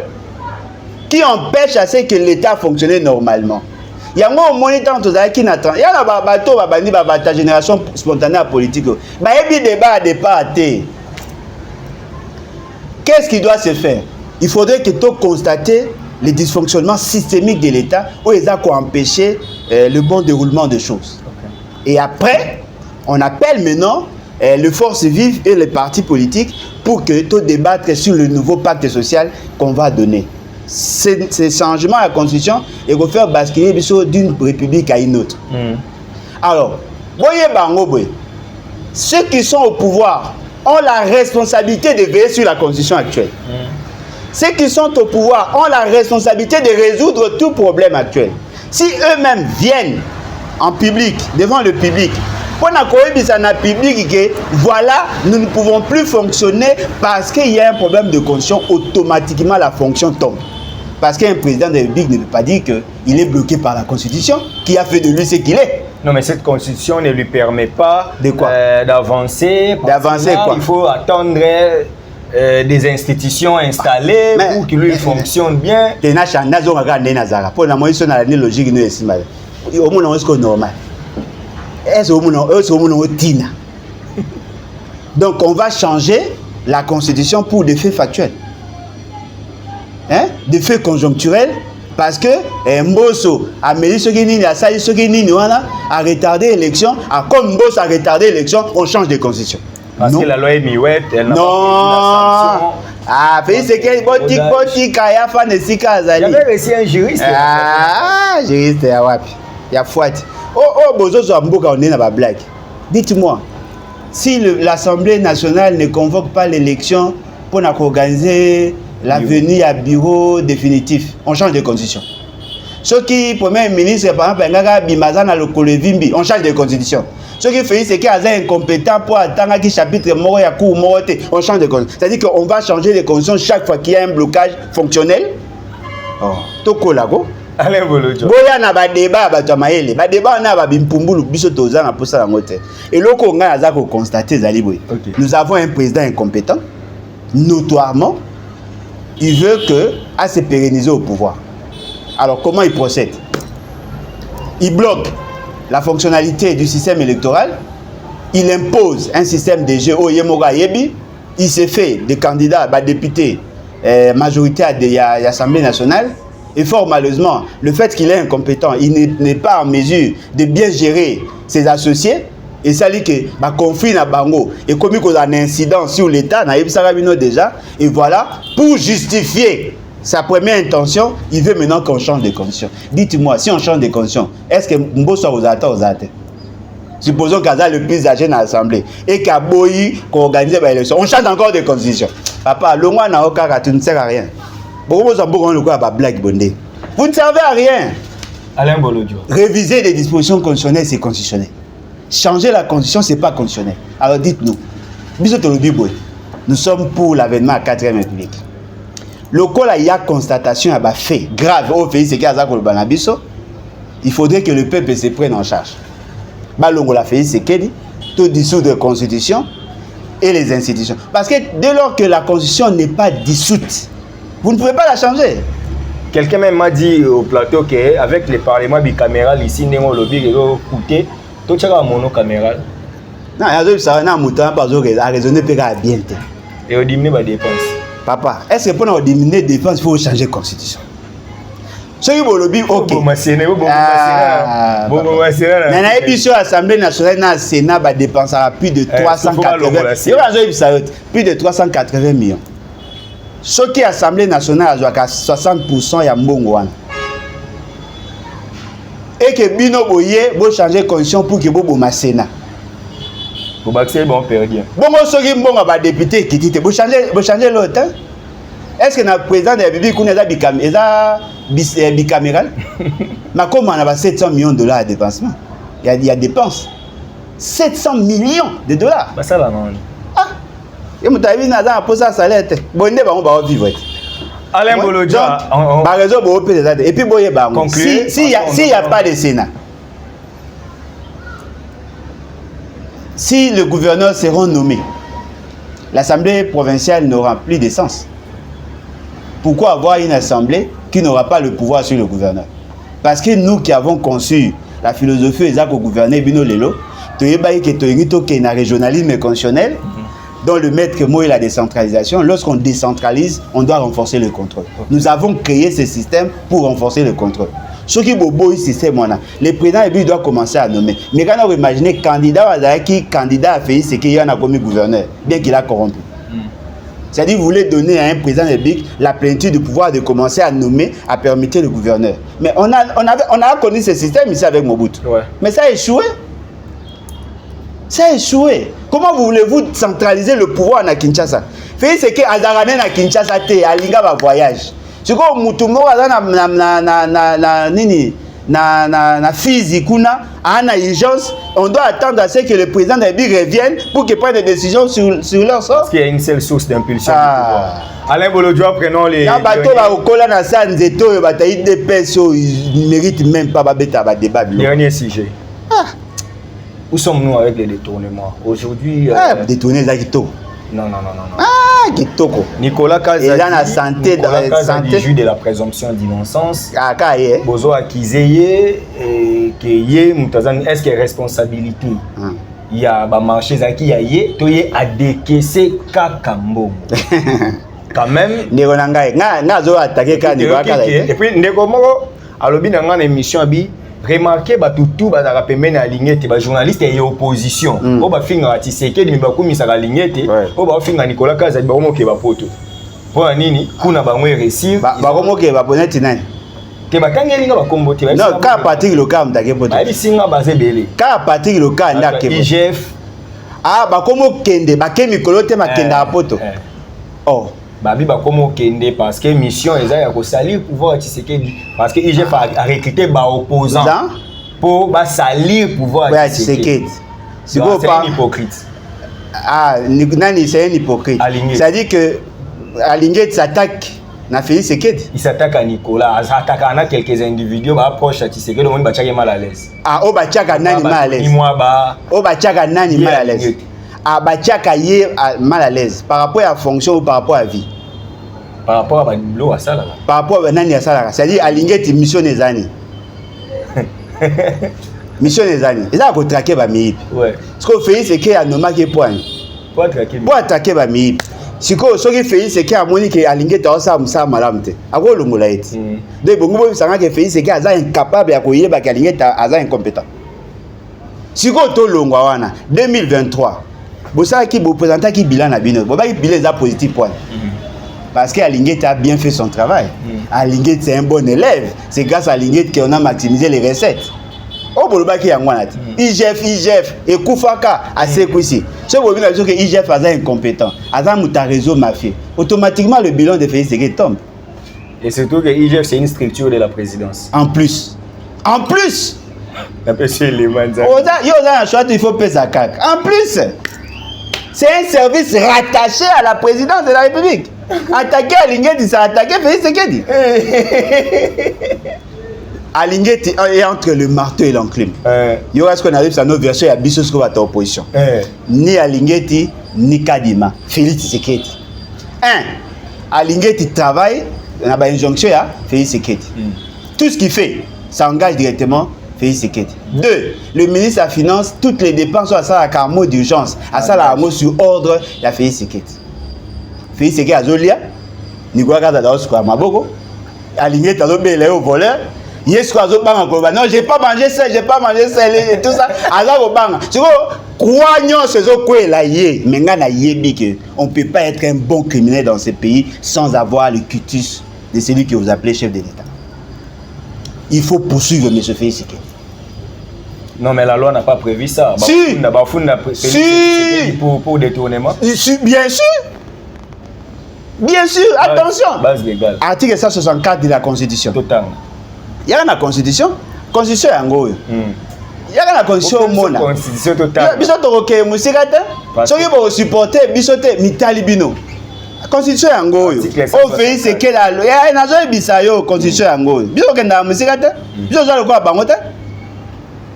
qui empêchent à ce que l'État fonctionne normalement. Il y a un moniteur qui n'attend. Il y a la génération spontanée politique. Il y a un débat à départ. Qu'est-ce qui doit se faire? Il faudrait que tu constates les dysfonctionnements systémiques de l'État où ils ont empêché le bon déroulement des choses. Et après, on appelle maintenant les forces vives et les partis politiques pour que tu débattre sur le nouveau pacte social qu'on va donner. Ces changements à la Constitution et vont faire basculer d'une république à une autre. Alors, voyez Bango, ceux qui sont au pouvoir ont la responsabilité de veiller sur la Constitution actuelle. Ceux qui sont au pouvoir ont la responsabilité de résoudre tout problème actuel. Si eux-mêmes viennent en public, devant le public, pour la public que voilà, nous ne pouvons plus fonctionner parce qu'il y a un problème de constitution, automatiquement la fonction tombe. Parce qu'un président de la République ne peut pas dire qu'il est bloqué par la Constitution, qui a fait de lui ce qu'il est. Non, mais cette constitution ne lui permet pas de quoi d'avancer. D'avancer quoi? Il faut attendre des institutions installées pour que lui fonctionne bien. Pour la moyenne, on a la logique. Est-ce normal? Est-ce donc on va changer la constitution pour des faits factuels, hein? Des faits conjoncturels, parce que Mbosso a mis ce qui a retardé l'élection. Comme Mbosso a retardé l'élection, on change de constitution. Parce que la loi est miouette, elle n'a pas pris la sanction. Ah, c'est que j'avais reçu un juriste. Ah, juriste, il y a fouette. Oh, Bozo Zamboka, on est dans la blague. Dites-moi, si l'Assemblée nationale ne convoque pas l'élection pour organiser la venue à bureau définitif, on change de constitution. Ceux qui, Premier ministre, par exemple, on change de constitution. Ceux qui font c'est qu'ils sont incompétents pour attendre qu'il chapitre mort et cours mort, on change de constitution. C'est-à-dire qu'on va changer de constitution chaque fois qu'il y a un blocage fonctionnel. Oh, toko lago. Alain Bolodjo. Boya na ba débat ba tamaele. Ba débat na ba bimpumbulu biso toza na posa la ngote. Et loko nga za ko constater zali boy. Nous avons un président incompétent. Notoirement, il veut que à se pérenniser au pouvoir. Alors comment il procède? Il bloque la fonctionnalité du système électoral. Il impose un système de jeu au Yemoga Yebi. Il se fait des candidats, députés, majorité à l'Assemblée nationale. Et fort malheureusement, le fait qu'il est incompétent, il n'est pas en mesure de bien gérer ses associés. Et ça dit que conflit na bango et comme il y a un incident sur l'État, déjà. Et voilà, pour justifier sa première intention, il veut maintenant qu'on change de conditions. Dites-moi, si on change de conditions, est-ce que Mbosso aux athées? Supposons qu'Aza le plus âgé dans l'Assemblée et qu'à Boyi qu'on organise l'élection, on change encore de conditions. Papa, le mois n'a aucun cas, tu ne sers à rien. Vous ne servez à rien. Alain Bolodjo. Réviser les dispositions constitutionnelles, c'est constitutionnel. Changer la constitution, ce n'est pas constitutionnel. Alors dites-nous, nous sommes pour l'avènement à la 4e République. Le cas, il y a constatation à fait grave au pays, c'est qu'il il faudrait que le peuple se prenne en charge. Balongo la fait, c'est qu'il tout dissoudre la constitution et les institutions. Parce que dès lors que la constitution n'est pas dissoute, vous ne pouvez pas la changer. Quelqu'un même m'a dit au plateau qu'avec les parlements bicaméral ici, nous avons lobby qui va coûter tout ça à monocaméral. Non, il y a un mouton à raisonner bien. Et on diminue les dépenses. Papa, est-ce que pour diminuer les dépenses, il faut changer la constitution? Ce qui est lobby, ok. L'Assemblée nationale, le Sénat dépensera plus de 380 millions. Ce qui est l'Assemblée nationale a 60% ya mbongo wana. Et que bino boye bo changer condition pour que bo boma Sénat. Pour baxer bon perdien. Bongo soki mbongo ba député qui dit bo changer l'autre. Est-ce que na président de la République qu'on est bicaméral? Mais comment on a 700 millions de dollars à dépensement? Il y a dépenses. 700 millions de dollars. Bah ça là non. Et vous avez vu un salaire. Alain Bolodjo. Et puis, s'il n'y a pas de Sénat, si le gouverneur sera nommé, l'Assemblée provinciale n'aura plus de sens. Pourquoi avoir une assemblée qui n'aura pas le pouvoir sur le gouverneur? Parce que nous qui avons conçu la philosophie exacte au gouverneur Bino Lelo, tu es un régionalisme constitutionnel. Dans le maître mot et la décentralisation, lorsqu'on décentralise, on doit renforcer le contrôle. Nous avons créé ce système pour renforcer le contrôle. Ce qui est beau, système, le président doit commencer à nommer. Mais quand on imagine candidat a fait ce qu'il y a comme gouverneur, bien qu'il a corrompu. C'est-à-dire vous voulez donner à un président de la République la plénitude du pouvoir de commencer à nommer, à permettre le gouverneur. Mais on a connu ce système ici avec Mobutu. Ouais. Mais ça a échoué. Ça a échoué. Comment voulez-vous centraliser le pouvoir à Kinshasa? Fait ce que Azarane à Kinshasa te alinga va voyage. C'est comme mutumo na physique kuna ana urgence, on doit attendre à ce que le président de la République revienne pour qu'il prenne des décisions sur leur sort. Parce qu'il y a une seule source d'impulsion du pouvoir. Alain Bolodjo, prenons les. Ils ne méritent même pas de débat. Dernier sujet. Où sommes-nous avec les détournements? Aujourd'hui... détourner les Kitoko. Non. Ah, Kitoko. Nicolas Kazadi. Et là, la santé, dans la santé. Juge de la présomption d'innocence. Ah, Kaye. Bozo Akizeye, que Yé, Moutazan, est-ce qu'il y a responsabilité? Il y a un marché Zaki, il y a Yé, tu y a décaissé Kakambo. Quand même. Néronangaï, n'a zo attaqué Kanigwa Kazadi. Et puis, Nekomoro, à l'objet d'une émission, remarquez tout bazaka pembeni aligné te ba journaliste et opposition o ba finga Tshisekedi mi ba kumisa ka aligné te o ba finga Nicolas Kazadi ba komo ke ba poto po nini kuna ba mwe réussir ba komo ke ba poneti nani ke ba kangeli nga ba kombo te non ka Patrick Loka mtake poto ba singa ba zebele ka Patrick Loka ndake IGF ba komo kende ba ke mikolo te makenda poto oh Babi ba komo kende parce que mission eza ya ko salir pouvoir Tshisekedi parce que IGF a recruté ba opposant pour ba salir pouvoir Tshisekedi. C'est un hypocrite. Ah, nani c'est un hypocrite. C'est-à-dire que Aligné s'attaque na Félix Tshisekedi. Il s'attaque à Nicolas, il s'attaque à quelques individus ba approche à Tshisekedi, le monde ba tchaka mal à l'aise. Ah, o ba tchaka nani mal à l'aise. O ba tchaka nani mal à l'aise. À Bachaka yé mal à l'aise par rapport à la fonction ou par rapport à la vie. Par rapport à l'eau à ça là. Par rapport à Nani à ça c'est-à-dire à l'ingéti mission des années. Mission des années. Et ça, il faut traquer ma mip. Ouais. Ce qu'on fait, c'est qu'il y a un homme qui est point. Pour traquer. Pour attaquer ma mip. Ce qu'on fait, c'est qu'il y a un homme qui est à l'ingéti à ça, ça, madame. À quoi le moulaït? Donc, bon, vous savez que c'est qu'il y a incapable à couiller, à l'ingéti à incompétent. Si qu'on est long, 2023. Vous savez qui vous présente qui bilan à Bino. Vous voyez bilan est positif point. Parce qu'Alinguet a bien fait son travail. Alinguet c'est un bon élève. C'est grâce à Alinguet qu'on a maximisé les recettes. Au Boloba qui est en Guanat. IGF et Koufaka à Sekouissi. Ce qui veut dire que IGF est incompétent. Azam Mouta réseau mafieux. Automatiquement le bilan de Félix Tshisekedi tombe. Et surtout que IGF c'est une structure de la présidence. En plus. En plus. Il faut payer sa cac. En plus. C'est un service rattaché à la présidence de la République. Attaquer Alinguet, c'est attaquer Félix Tshisekedi. Alinguet est entre le marteau et l'enclume. Il y aura ce qu'on arrive à nos versions, il y a Bissos qui va être opposition. Ni Alinguet, ni Kadima. Félix Tshisekedi. Alinguet travaille, on a une injonction à Félix Tshisekedi. Tout ce qu'il fait, ça engage directement Félix Tshisekedi. 2. Le ministre de la Finance, toutes les dépenses sont à ça à mot d'urgence, à ça à mot sur ordre, il y a Félix Tshisekedi. Félix Tshisekedi a Zolia, Nicolas Kazadi a Maboko, aligné à l'obéle au voleur, yes quoi non, j'ai pas mangé ça et tout ça, à au bang. Tu vois, croyons ce que la yé, mais on ne peut pas être un bon criminel dans ce pays sans avoir le cutus de celui que vous appelez chef de l'État. Il faut poursuivre M. Félix Tshisekedi. Non, mais la loi n'a pas prévu ça. Si. Si. Pour détournement. Bien sûr. Bien sûr, attention. Base légale. Article 164 de la Constitution. Totalement. Il y a la Constitution. Constitution est en gros. Il y a la Constitution au monde. Constitution totale. Bisoto roke musikata. Soki bo supporter bisote mitali bino. Constitution est en gros. Au fait c'est que la loi. Il y a nazo bisayo Constitution est en gros. Bisoto kenda musikata. Bisoto za ko bangote.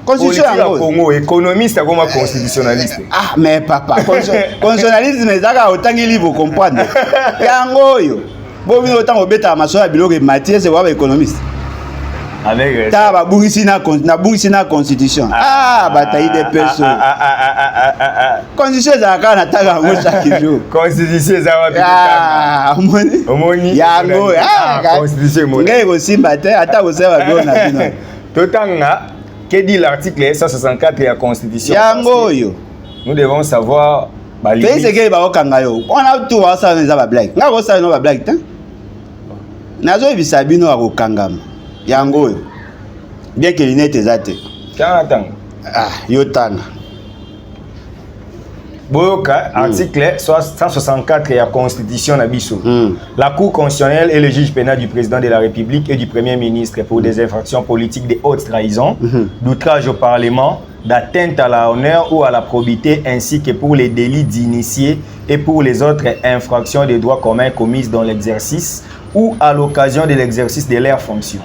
Constitution en gros. Congo économiste comme constitutionnaliste. Ah mais papa, constitutionnalisme ezaka otangi livre comprendre. Yango yo. Bo bino otango obeta masoya biloko Mathieu c'est wa économiste. Avec ta ba bungisi na constitution. Ah bataille des perso. Constitution ezaka na taga ngo chaque jour. Constitution ezaka biko. Ah omoni. Yango constitution mo. Ngai ko simba te ata ko seba bio na bino. Totanga. Que dit l'article 164 de la Constitution? Nous devons savoir. Félix Tshisekedi ba okanga yo. On a tout ça dans la blague. Nga ko ça no ba blague tan. Nazo bisabino akokangama. Yango yo. Bien que l'inete ezate. Quand ah yo tanga. Boyoka, article 164 de la Constitution na biso. La Cour constitutionnelle est le juge pénal du président de la République et du Premier ministre pour des infractions politiques de haute trahison, d'outrage au Parlement, d'atteinte à l'honneur ou à la probité, ainsi que pour les délits d'initiés et pour les autres infractions des droits communs commises dans l'exercice ou à l'occasion de l'exercice de leurs fonctions.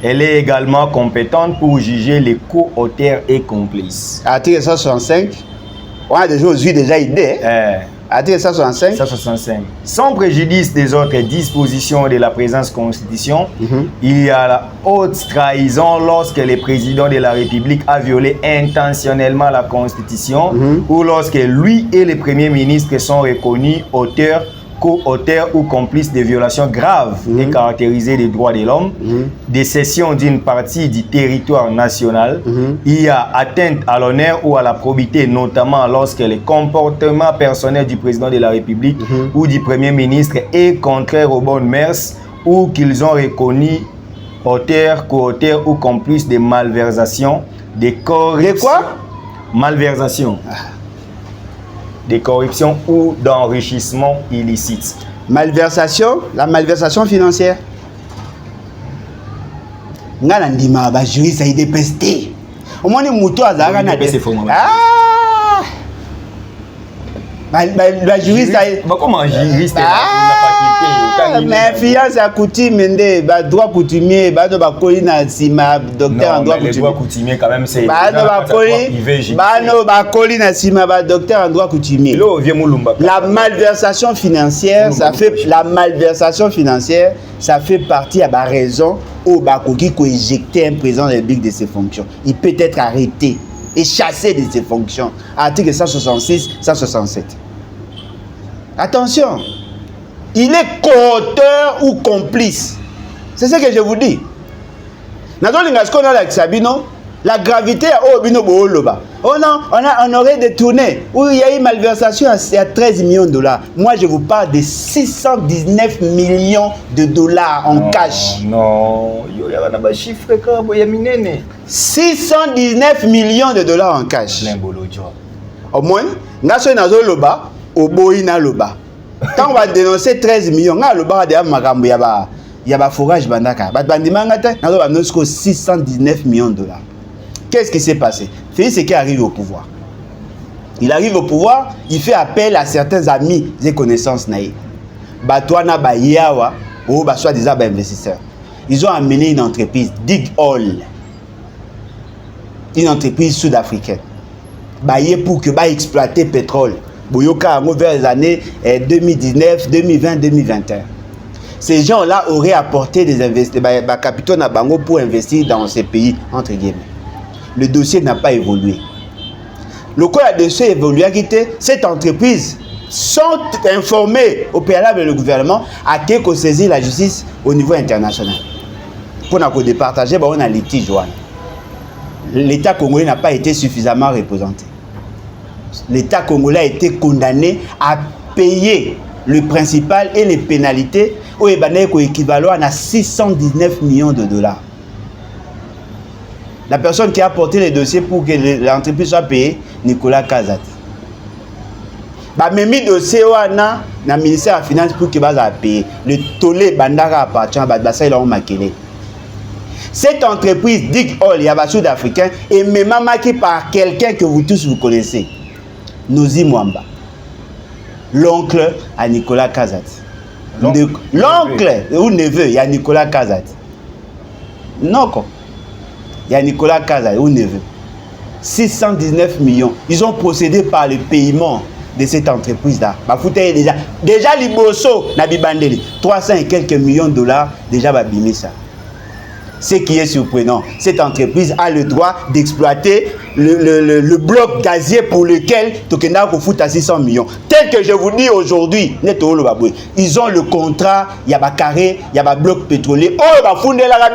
Elle est également compétente pour juger les co-auteurs et complices. Article 165, on a déjà idée. Article 165. 165. Sans préjudice des autres dispositions de la présente Constitution, il y a la haute trahison lorsque le président de la République a violé intentionnellement la Constitution ou lorsque lui et le Premier ministre sont reconnus auteurs, co-auteurs ou complices de violations graves et caractérisées des droits de l'homme, de cession d'une partie du territoire national, il y a atteinte à l'honneur ou à la probité, notamment lorsque le comportement personnel du président de la République ou du Premier ministre est contraire aux bonnes mœurs ou qu'ils ont reconnu auteurs, co-auteurs ou complices de malversations, de corruption. De quoi? Malversation. De corruption ou d'enrichissement illicite. Malversation, la malversation financière. Ngana ndima ba juriste a dépesté. Au moins les moutons azara na ah. Ba juriste a comment juriste mais fiance à coutume ndé ba droit coutumier ba do ba koli na sima docteur en droit coutumier. Droit coutumier quand même c'est ba do ba koli na sima ba docteur en droit coutumier. La malversation financière, la malversation financière, ça fait partie à la raison où Bakoki ko éjecter un président de la République de ses fonctions. Il peut être arrêté et chassé de ses fonctions. Article 166, 167. Attention, il est co-auteur ou complice. C'est ce que je vous dis. La gravité à Obino Booloba. Oh non, on aurait détourné. Où il y a eu malversation à 13 millions de dollars. Moi, je vous parle de 619 millions de dollars en cash. Non, il y a un chiffre comme 619 millions de dollars en cash. Au moins, national loba, au boina loba. Quand on va dénoncer 13 millions, il y a un forage bandaka. Il y a 619 millions de dollars. Qu'est-ce qui s'est passé? Félix Tshisekedi arrive au pouvoir. Il arrive au pouvoir, il fait appel à certains amis et connaissances naïves. Batouana Bayawa, ou soit-disant investisseurs. Ils ont amené une entreprise, Dig Oil, une entreprise sud-africaine. Baye pour que ba exploiter pétrole. Boyoka vers les années 2019, 2020, 2021. Ces gens-là auraient apporté des investissements, capitaux na bango pour investir dans ces pays entre guillemets. Le dossier n'a pas évolué. Le cas de dossier évolue, cette entreprise sont informés au préalable le gouvernement à qui qu'on saisit la justice au niveau international. Pour nous départager, on a litige. L'État congolais n'a pas été suffisamment représenté. L'État congolais a été condamné à payer le principal et les pénalités au équivalent à 619 millions de dollars. La personne qui a porté les dossiers pour que l'entreprise soit payée, Nicolas Kazat. Même le dossier dans le ministère de la Finance pour qu'il soit payé. Le tollé bandara appartient à Badbassa Makele. Cette entreprise Dig Oil, Yaba Sud-Africain, est même marquée par quelqu'un que vous tous vous connaissez. Nozi Mwamba. L'oncle à Nicolas Kazat. L'oncle ou neveu, il y a Nicolas Kazat. Non, quoi. Il y a Nicolas Kazat ou neveu. 619 millions. Ils ont procédé par le paiement de cette entreprise-là. Déjà, Liboso, Nabibandeli, 300 et quelques millions de dollars, déjà, Babimisa. Ce qui est surprenant, cette entreprise a le droit d'exploiter le bloc gazier pour lequel Tokenda fout à 600 millions. Tel que je vous dis aujourd'hui, ils ont le contrat, il y a un carré, il y a un bloc pétrolier.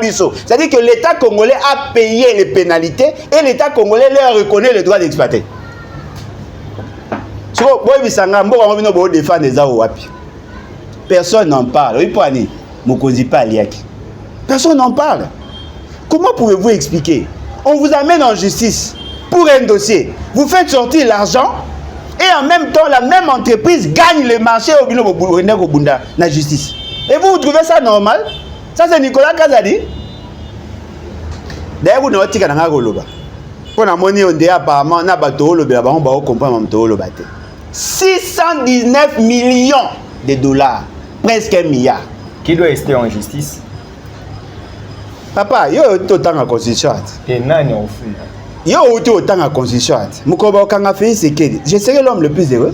C'est-à-dire que l'État congolais a payé les pénalités et l'État congolais leur reconnaît le droit d'exploiter. Personne n'en parle. Personne n'en parle. Comment pouvez-vous expliquer? On vous amène en justice pour un dossier. Vous faites sortir l'argent et en même temps, la même entreprise gagne le marché au Bunda, la justice. Et vous trouvez ça normal? Ça, c'est Nicolas Kazadi. D'ailleurs, vous n'avez pas de pour la monnaie, on dit apparemment, on a bateau, le béaba, on va comprendre le bateau. 619 millions de dollars, presque 1 milliard. Qui doit rester en justice? Papa, yo autant la constitution. Et nani au fond. Yo autant la constitution. Mukoba kanga fait c'est que je serai l'homme le plus heureux.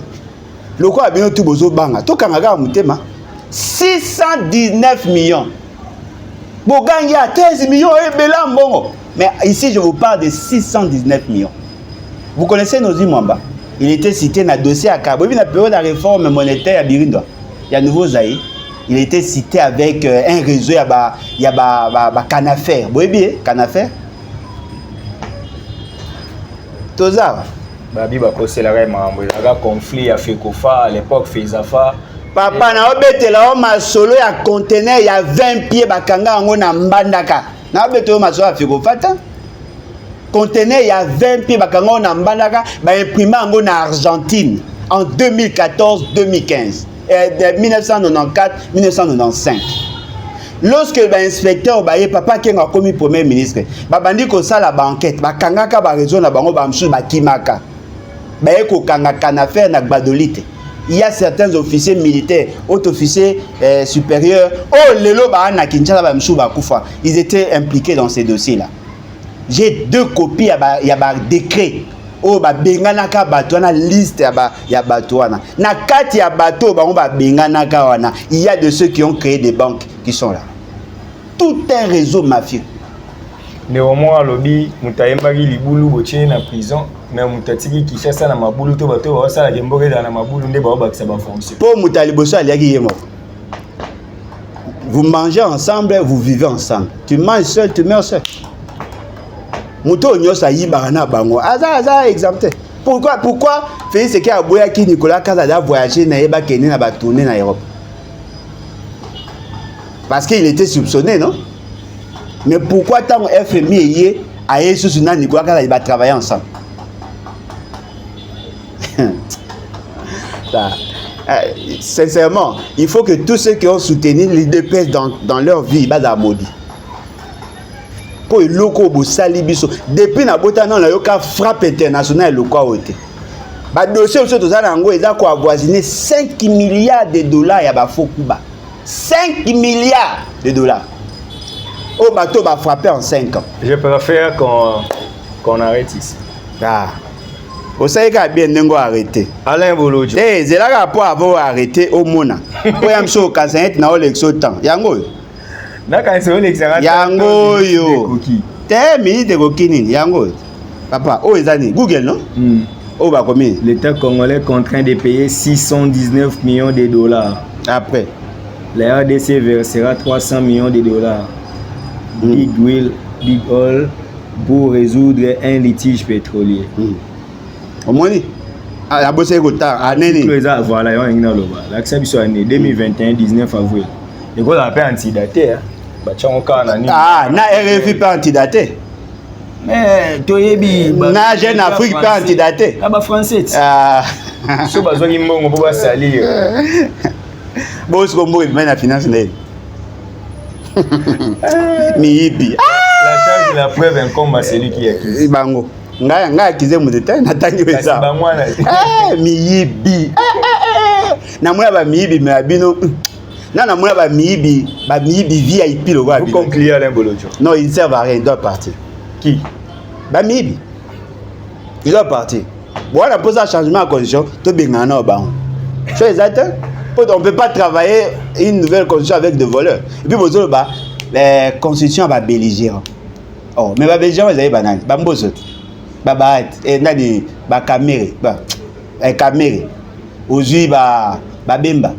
Le quoi bien tout bozo banga. To kanga ga mutema. 619 millions. Bogangi à 13 millions et Belam bongo. Mais ici je vous parle de 619 millions. Vous connaissez Nozi Mwamba? Il était cité dans le dossier à Cabo. Il y a une période de réforme monétaire à Birindo. Il y a nouveau Zaï. Il était cité avec un réseau, il y a Canafer. Vous voyez bien, Canafer? Tout ça. Babi c'est la conflit à Fekofa à l'époque Feizafa. Papa na obete la oma solo ya conteneur il y a 20 pieds bakanga ngo na mbandaka. Na obete oma solo ya Fekofa ta. Conteneur il y a 20 pieds bakanga na mbandaka ba imprimer ngo na Argentine en 2014-2015. 1994-1995. Lorsque l'inspecteur papa qui a commis premier ministre, bandi ko sala ba enquête, ba kangaka ba raison na bango ba msu ba kimaka. Ba eko kangaka na faire na gbadolite. Il y a certains officiers militaires, haut officiers supérieurs, oh lelo ba na Kinshasa ba msu ba kufa. Ils étaient impliqués dans ces dossiers-là. J'ai 2 copies il y a ba décret. Oh ba benganaka bato na liste ya bato wana na kati ya bato ba on ba benganaka wana il y a de ceux qui ont créé des banques qui sont là, tout un réseau mafieux. Néanmoins lobby mutayembaki libulu botie na prison mais mutatiki Kinshasa na mabulu to bato ba sala jemboke na mabulu nde ba bakisa ba fonction pour mutali boso aliaki yemo. Vous mangez ensemble, vous vivez ensemble. Tu manges seul, tu meurs seul. Mouto nyosa yibarana bango aza exempté. Pourquoi Félix Sekei Aboya qui Nicolas Kazada voyager na yeba kene na ba tourner na Europe? Parce qu'il était soupçonné, non? Mais pourquoi tant FMI yé a Yesu na Nicolas Kazada va travailler ensemble? Sincèrement, il faut que tous ceux qui ont soutenu les deux PS dans leur vie bas maudit. Depuis na bota non la yoka frappe internationale le quoi ote. Ba dossier aussi to za nango eza ko avoisiner 5 milliards de dollars ya ba faux kuba. 5 milliards de dollars. Oh bateau va frapper en 5 ans. Je préfère qu'on arrête ici. Ah. Vous savez qu'il bien nengo arrêter. Alain Bolojo. Eh, c'est là pour avoir arrêté au mona. Pour y amso kasanet na olexo temps. Yango. Yango yo. T'es minute de coquine. Yango. Papa, oh ezani Google non? Oh bah combien? L'État congolais est contraint de payer 619 millions de dollars. Après. La RDC versera 300 millions de dollars. Big Oil pour résoudre un litige pétrolier. Au moins, à bosser au temps, à Néné. Voilà, il y a un an. L'accès à l'année 2021, 19 avril. Et quoi, la paix antidaté? Ah, na RFI pas antidaté. Mais toyebi na jeune Afrique pas antidaté. Ah bah français. Ah. So bazo ki mbongo po ba salir. Boss kombo et na finance né. Miyibi. La charge de la preuve incombe à celui qui accuse. Bango. Nga akize mudeta na tangi weza. Miyibi. Na mwana ba miyibi me abino. Na mwana ba miyibi VIP le gars. Vous concluez Alain Bolojo. Non, il ne sert à rien, il doit partir. Qui? Bamibi. Il doit partir. Bon, on a posé un changement de condition, tout bien en bas. C'est exact. On ne peut pas travailler une nouvelle constitution avec des voleurs. Et puis, vous avez la constitution va belligérant. Oh, mais va belligérant, vous avez banane. Bambozo. Babat. Et nani, ba caméré. Ba caméré. Ozu ba bemba.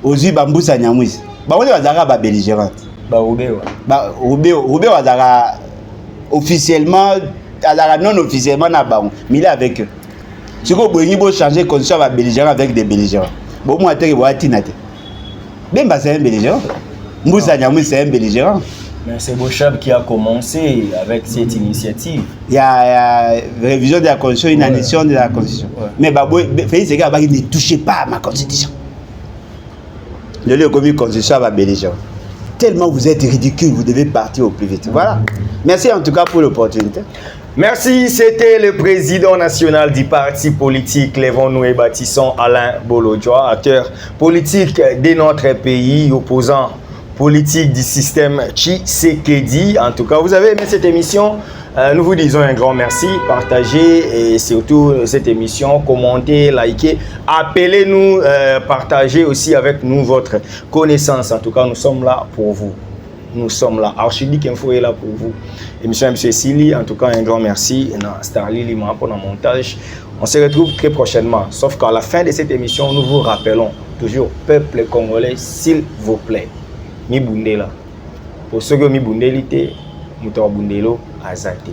Ozu bambousa nyamwisi. Ba on va zara ba belligérant. Ba Rubeo. Ba Rubeo va zara officiellement, non officiellement, mais il est avec eux. Si vous voulez changer de condition, va belligérant avec des belligérants. Bon, moi, je vais Bemba, c'est un belligérant. Moussa Nyamou, c'est un belligérant. Mais c'est Bochab qui a commencé avec cette initiative. Il y a révision de la constitution, une addition de la constitution. Mais Félix Sekei Aboya ne touchez pas à ma constitution. Le lieu commis constitution va belligérant. Tellement vous êtes ridicule, vous devez partir au plus vite. Voilà. Merci en tout cas pour l'opportunité. Merci, c'était le président national du parti politique Lèvons-nous et Bâtissons, Alain Bolodjoa, acteur politique de notre pays, opposant politique du système Tshisekedi. En tout cas, vous avez aimé cette émission. Nous vous disons un grand merci. Partagez et surtout cette émission, commentez, likez, appelez-nous, partagez aussi avec nous votre connaissance. En tout cas, nous sommes là pour vous. Nous sommes là. Archidic Info est là pour vous. Émission M. Sili, en tout cas, un grand merci. Starly Lima pour le montage. On se retrouve très prochainement. Sauf qu'à la fin de cette émission, nous vous rappelons toujours, peuple congolais, s'il vous plaît, mi bundela. Pour ceux qui mi bundelité, mutor bundelo azate.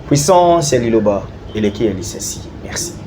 Puissance, c'est Liloba et l'équipe est ici. Merci.